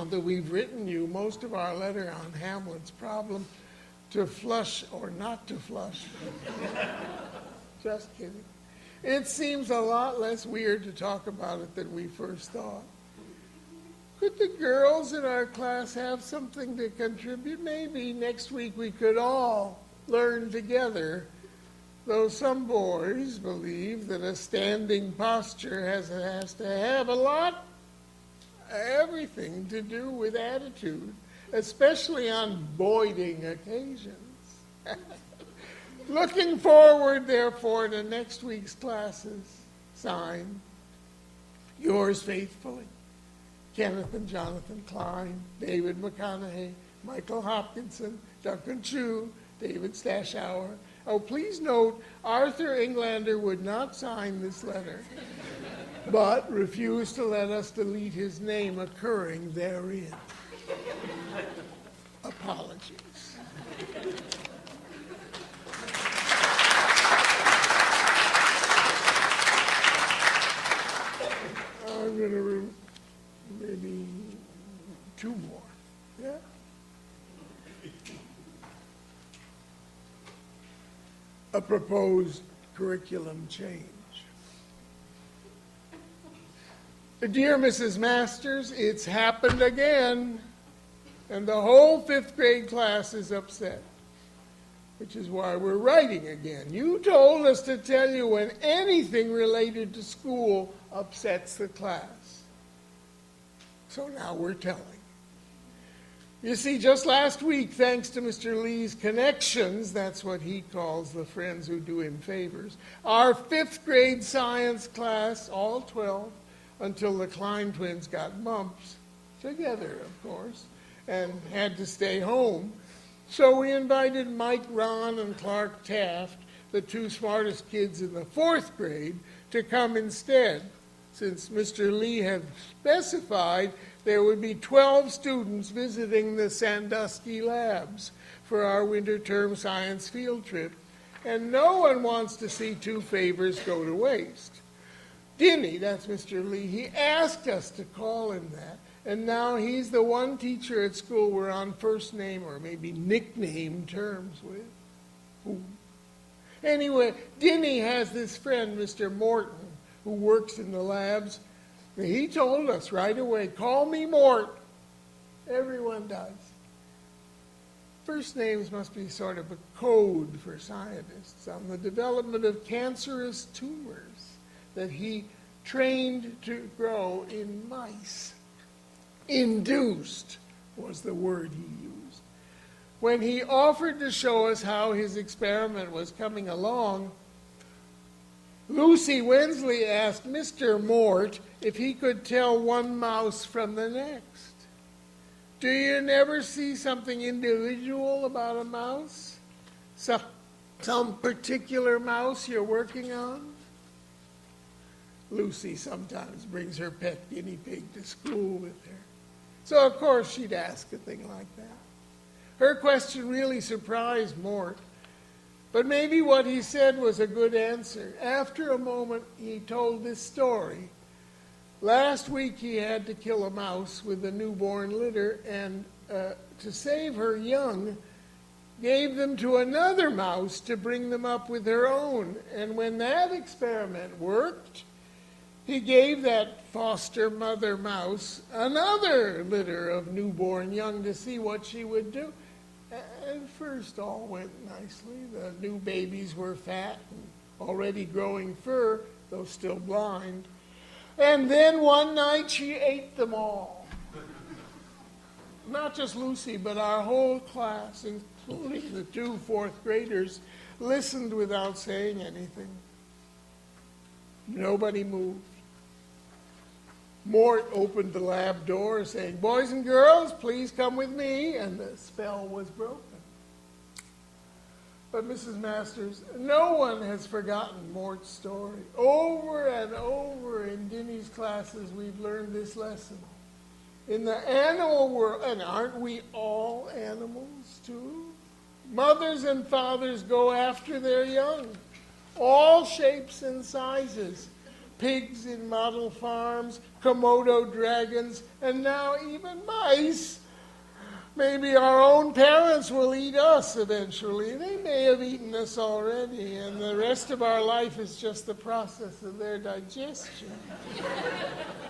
that we've written you most of our letter on Hamlet's problem, to flush or not to flush. Just kidding. It seems a lot less weird to talk about it than we first thought. Could the girls in our class have something to contribute? Maybe next week we could all learn together, though some boys believe that a standing posture has to have everything to do with attitude, especially on boyding occasions. Looking forward, therefore, to next week's classes. Signed, yours faithfully, Kenneth and Jonathan Klein, David McConaughey, Michael Hopkinson, Duncan Chu, David Stashauer. Oh, please note, Arthur Englander would not sign this letter, but refused to let us delete his name occurring therein. Apologies. I'm going to maybe two more. Yeah? A proposed curriculum change. Dear Mrs. Masters, it's happened again, and the whole fifth grade class is upset, which is why we're writing again. You told us to tell you when anything related to school upsets the class. So now we're telling. You see, just last week, thanks to Mr. Lee's connections, that's what he calls the friends who do him favors, our fifth grade science class, all 12, until the Klein twins got mumps, together, of course, and had to stay home. So we invited Mike Ron and Clark Taft, the two smartest kids in the fourth grade, to come instead, since Mr. Lee had specified there would be 12 students visiting the Sandusky labs for our winter term science field trip, and no one wants to see two favors go to waste. Dinny, that's Mr. Lee, he asked us to call him that, and now he's the one teacher at school we're on first name or maybe nickname terms with. Ooh. Anyway, Dinny has this friend, Mr. Morton, who works in the labs. He told us right away, call me Mort. Everyone does. First names must be sort of a code for scientists on the development of cancerous tumors that he trained to grow in mice. Induced was the word he used. When he offered to show us how his experiment was coming along, Lucy Wensley asked Mr. Mort if he could tell one mouse from the next. Do you never see something individual about a mouse? Some particular mouse you're working on? Lucy sometimes brings her pet guinea pig to school with her. So, of course, she'd ask a thing like that. Her question really surprised Mort, but maybe what he said was a good answer. After a moment, he told this story. Last week, he had to kill a mouse with a newborn litter, and to save her young, gave them to another mouse to bring them up with her own. And when that experiment worked, he gave that foster mother mouse another litter of newborn young to see what she would do. At first, all went nicely. The new babies were fat and already growing fur, though still blind. And then one night, she ate them all. Not just Lucy, but our whole class, including the two fourth graders, listened without saying anything. Nobody moved. Mort opened the lab door saying, "Boys and girls, please come with me," and the spell was broken. But Mrs. Masters, no one has forgotten Mort's story. Over and over in Dinny's classes, we've learned this lesson. In the animal world, and aren't we all animals too? Mothers and fathers go after their young, all shapes and sizes. Pigs in model farms, Komodo dragons, and now even mice. Maybe our own parents will eat us eventually. They may have eaten us already, and the rest of our life is just the process of their digestion.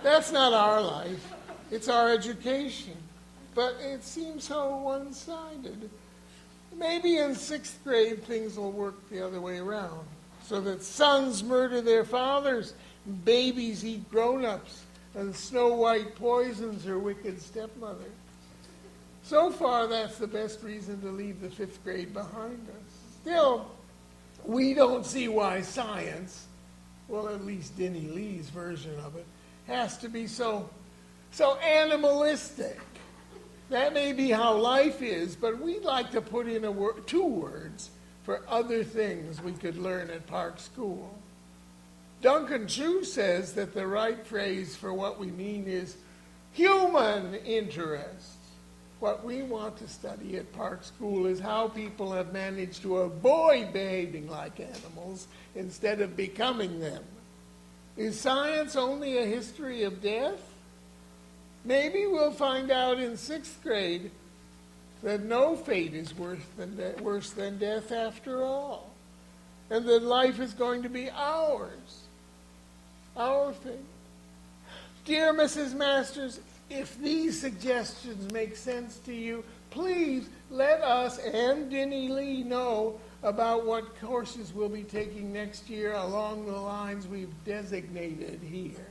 That's not our life. It's our education. But it seems so one-sided. Maybe in 6th grade things will work the other way around, so that sons murder their fathers, babies eat grown-ups, and Snow White poisons her wicked stepmother. So far, that's the best reason to leave the 5th grade behind us. Still, we don't see why science, well, at least Denny Lee's version of it, has to be so animalistic. That may be how life is, but we'd like to put in 2 words for other things we could learn at Park School. Duncan Chu says that the right phrase for what we mean is human interest. What we want to study at Park School is how people have managed to avoid behaving like animals instead of becoming them. Is science only a history of death? Maybe we'll find out in 6th grade that no fate is worse than death after all, and that life is going to be ours, our fate. Dear Mrs. Masters, if these suggestions make sense to you, please let us and Denny Lee know about what courses we'll be taking next year along the lines we've designated here,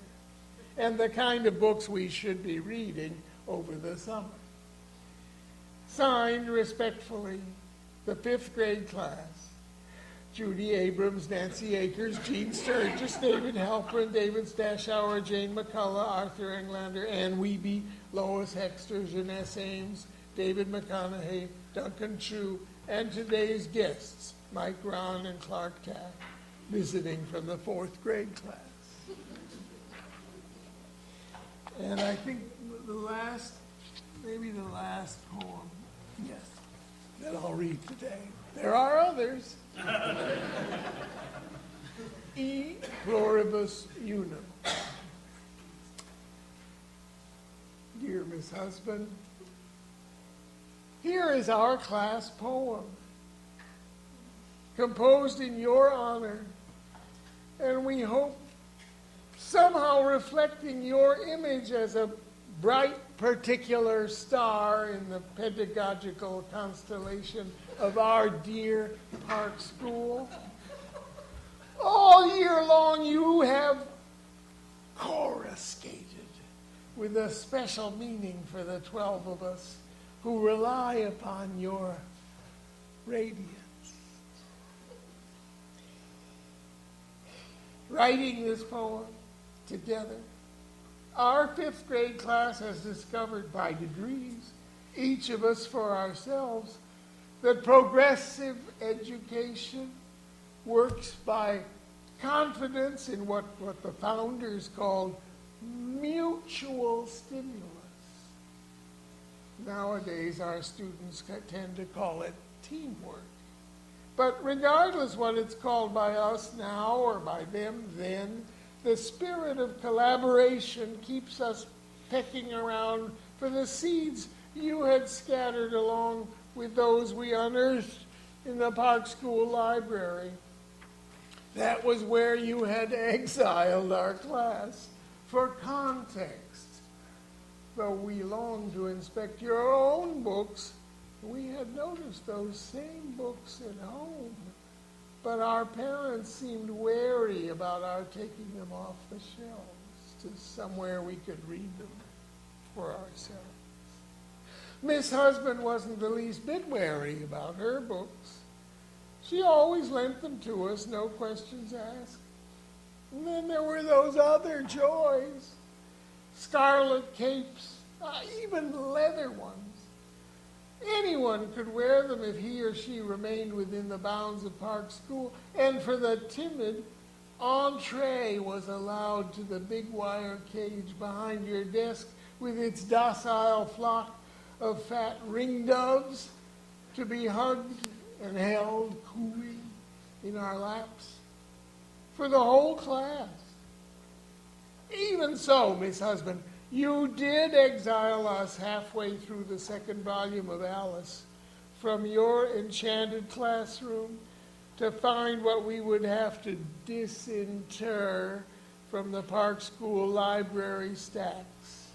and the kind of books we should be reading over the summer. Signed respectfully, the 5th grade class. Judy Abrams, Nancy Akers, Jean Sturgis, David Halpern, David Stashauer, Jane McCullough, Arthur Englander, Ann Wiebe, Lois Hexter, Jeunesse Ames, David McConaughey, Duncan Chu, and today's guests, Mike Ron and Clark Taft, visiting from the 4th grade class. And I think maybe the last poem, yes, that I'll read today. There are others. E pluribus unum. Dear Miss Husband, here is our class poem, composed in your honor, and we hope somehow reflecting your image as a bright particular star in the pedagogical constellation of our dear Park School. All year long you have coruscated with a special meaning for the 12 of us who rely upon your radiance. Writing this poem together, our 5th grade class has discovered by degrees, each of us for ourselves, that progressive education works by confidence in what the founders called mutual stimulus. Nowadays, our students tend to call it teamwork. But regardless what it's called by us now or by them then, the spirit of collaboration keeps us pecking around for the seeds you had scattered along with those we unearthed in the Park School library. That was where you had exiled our class for context. Though we longed to inspect your own books, we had noticed those same books at home. But our parents seemed wary about our taking them off the shelves to somewhere we could read them for ourselves. Miss Husband wasn't the least bit wary about her books. She always lent them to us, no questions asked. And then there were those other joys, scarlet capes, even leather ones. Anyone could wear them if he or she remained within the bounds of Park School. And for the timid, entree was allowed to the big wire cage behind your desk with its docile flock of fat ringdoves to be hugged and held cooing in our laps for the whole class. Even so, Miss Husband, you did exile us halfway through the 2nd volume of Alice from your enchanted classroom to find what we would have to disinter from the Park School library stacks.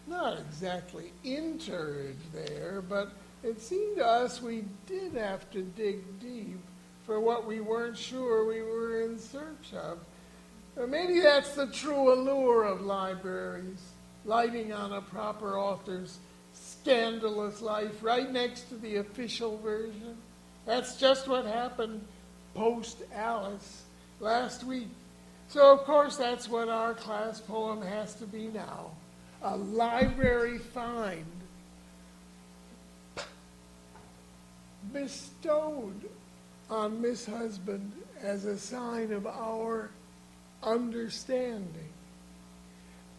not exactly entered there, but it seemed to us we did have to dig deep for what we weren't sure we were in search of. Or maybe that's the true allure of libraries, lighting on a proper author's scandalous life right next to the official version. That's just what happened post-Alice last week. So, of course, that's what our class poem has to be now. A library find bestowed on Miss Husband as a sign of our understanding.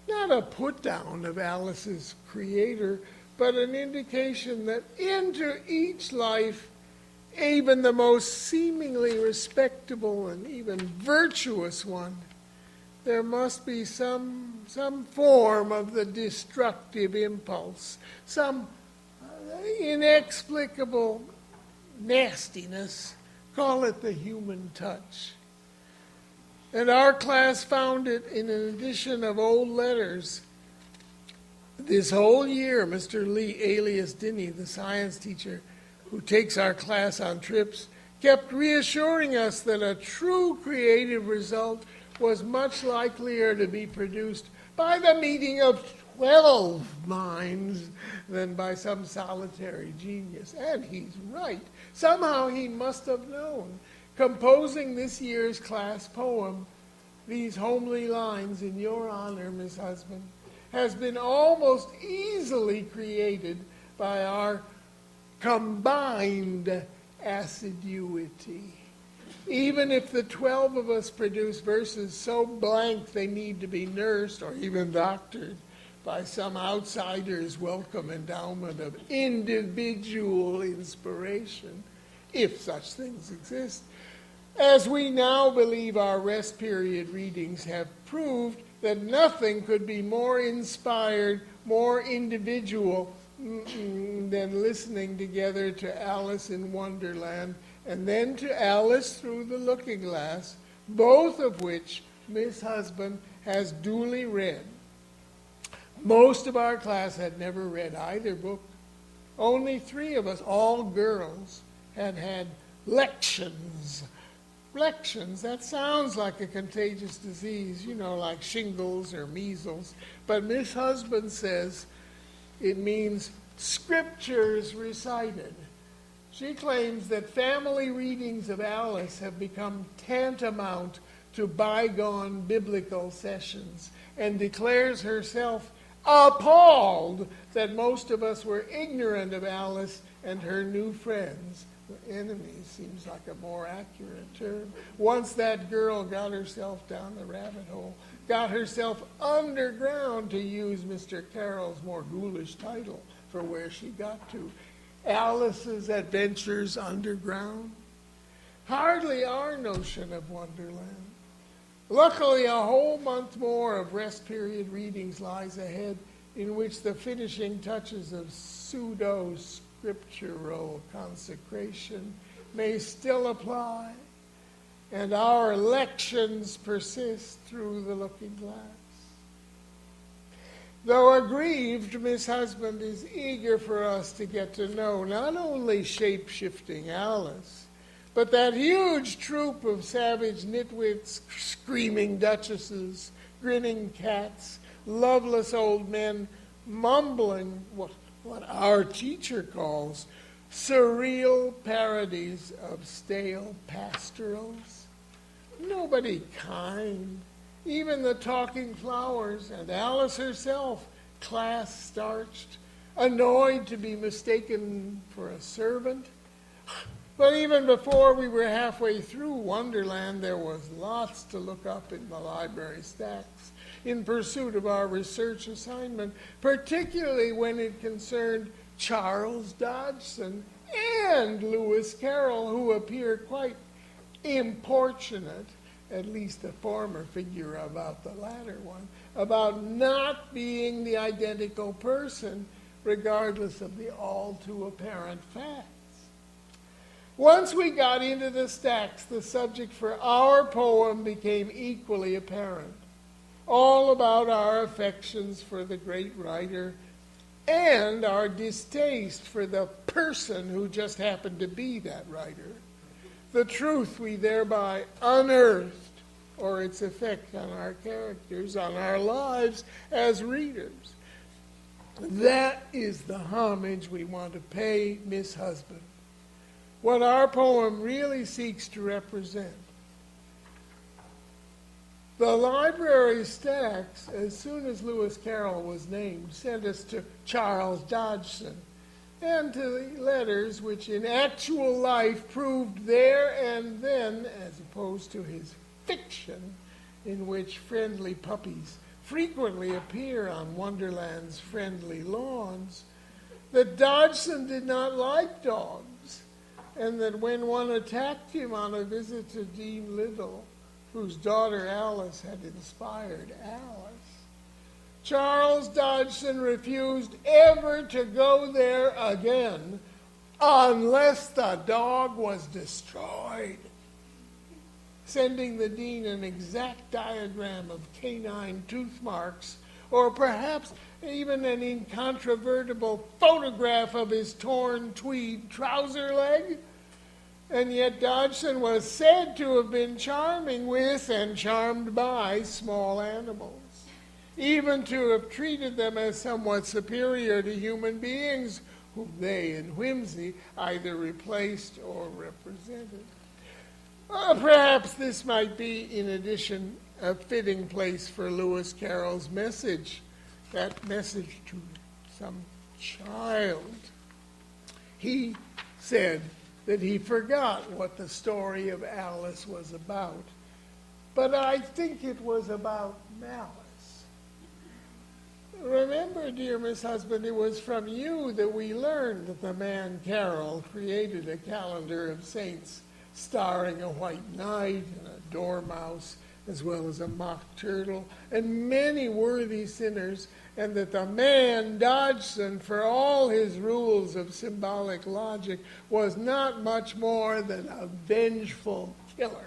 Not a put-down of Alice's creator, but an indication that into each life, even the most seemingly respectable and even virtuous one, there must be some form of the destructive impulse, some inexplicable nastiness, call it the human touch. And our class found it in an edition of old letters. This whole year, Mr. Lee, alias Dinny, the science teacher who takes our class on trips, kept reassuring us that a true creative result was much likelier to be produced by the meeting of 12 minds than by some solitary genius. And he's right. Somehow he must have known. Composing this year's class poem, these homely lines in your honor, Miss Husband, has been almost easily created by our combined assiduity. Even if the 12 of us produce verses so blank they need to be nursed or even doctored by some outsider's welcome endowment of individual inspiration, if such things exist, as we now believe our rest period readings have proved that nothing could be more inspired, more individual than listening together to Alice in Wonderland and then to Alice Through the Looking Glass, both of which Miss Husband has duly read. Most of our class had never read either book. Only 3 of us, all girls, had had lections. Lections, that sounds like a contagious disease, like shingles or measles. But Miss Husband says it means scriptures recited. She claims that family readings of Alice have become tantamount to bygone biblical sessions and declares herself appalled that most of us were ignorant of Alice and her new friends. Enemies seems like a more accurate term. Once that girl got herself down the rabbit hole, got herself underground, to use Mr. Carroll's more ghoulish title for where she got to, Alice's Adventures Underground. Hardly our notion of Wonderland. Luckily, a whole month more of rest period readings lies ahead, in which the finishing touches of pseudo-scriptural consecration may still apply, and our lections persist through the looking glass. Though aggrieved, Miss Husband is eager for us to get to know not only shape-shifting Alice, but that huge troop of savage nitwits, screaming duchesses, grinning cats, loveless old men, mumbling what our teacher calls surreal parodies of stale pastorals. Nobody kind, even the talking flowers, and Alice herself, class-starched, annoyed to be mistaken for a servant. But even before we were halfway through Wonderland, there was lots to look up in the library stacks in pursuit of our research assignment, particularly when it concerned Charles Dodgson and Lewis Carroll, who appear quite importunate, at least the former figure about the latter one, about not being the identical person, regardless of the all-too-apparent facts. Once we got into the stacks, the subject for our poem became equally apparent. all about our affections for the great writer and our distaste for the person who just happened to be that writer, the truth we thereby unearthed, or its effect on our characters, on our lives as readers. That is the homage we want to pay Miss Husband. What our poem really seeks to represent. The library stacks, as soon as Lewis Carroll was named, sent us to Charles Dodgson and to the letters which in actual life proved there and then, as opposed to his fiction, in which friendly puppies frequently appear on Wonderland's friendly lawns, that Dodgson did not like dogs, and that when one attacked him on a visit to Dean Little, whose daughter Alice had inspired Alice, Charles Dodgson refused ever to go there again unless the dog was destroyed, sending the dean an exact diagram of canine tooth marks, or perhaps even an incontrovertible photograph of his torn tweed trouser leg. And yet Dodgson was said to have been charming with and charmed by small animals, even to have treated them as somewhat superior to human beings, whom they, in whimsy, either replaced or represented. Perhaps this might be, in addition, a fitting place for Lewis Carroll's message, that message to some child. He said that he forgot what the story of Alice was about, but I think it was about malice. Remember, dear Miss Husband, it was from you that we learned that the man Carroll created a calendar of saints starring a white knight and a dormouse, as well as a mock turtle, and many worthy sinners, and that the man Dodgson, for all his rules of symbolic logic, was not much more than a vengeful killer.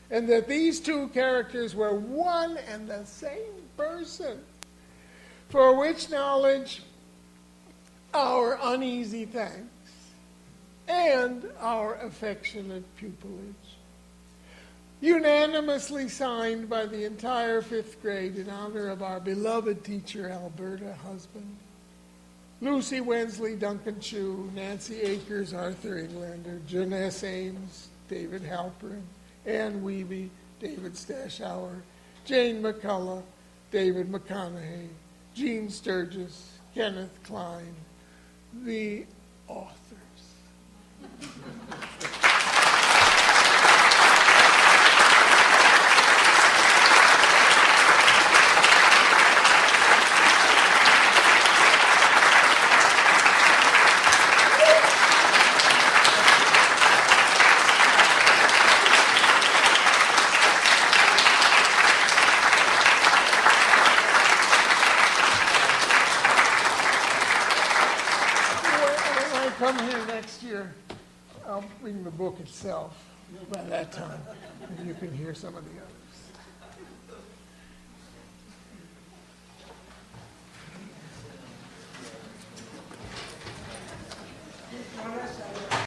And that these two characters were one and the same person, for which knowledge our uneasy thanks and our affectionate pupillage. Unanimously signed by the entire fifth grade in honor of our beloved teacher, Alberta Husband, Lucy Wensley, Duncan Chu, Nancy Akers, Arthur Englander, Janess Ames, David Halperin, Ann Weeby, David Stashauer, Jane McCullough, David McConaughey, Gene Sturgis, Kenneth Klein, the authors. Come here next year, I'll bring the book itself by that time, and you can hear some of the others.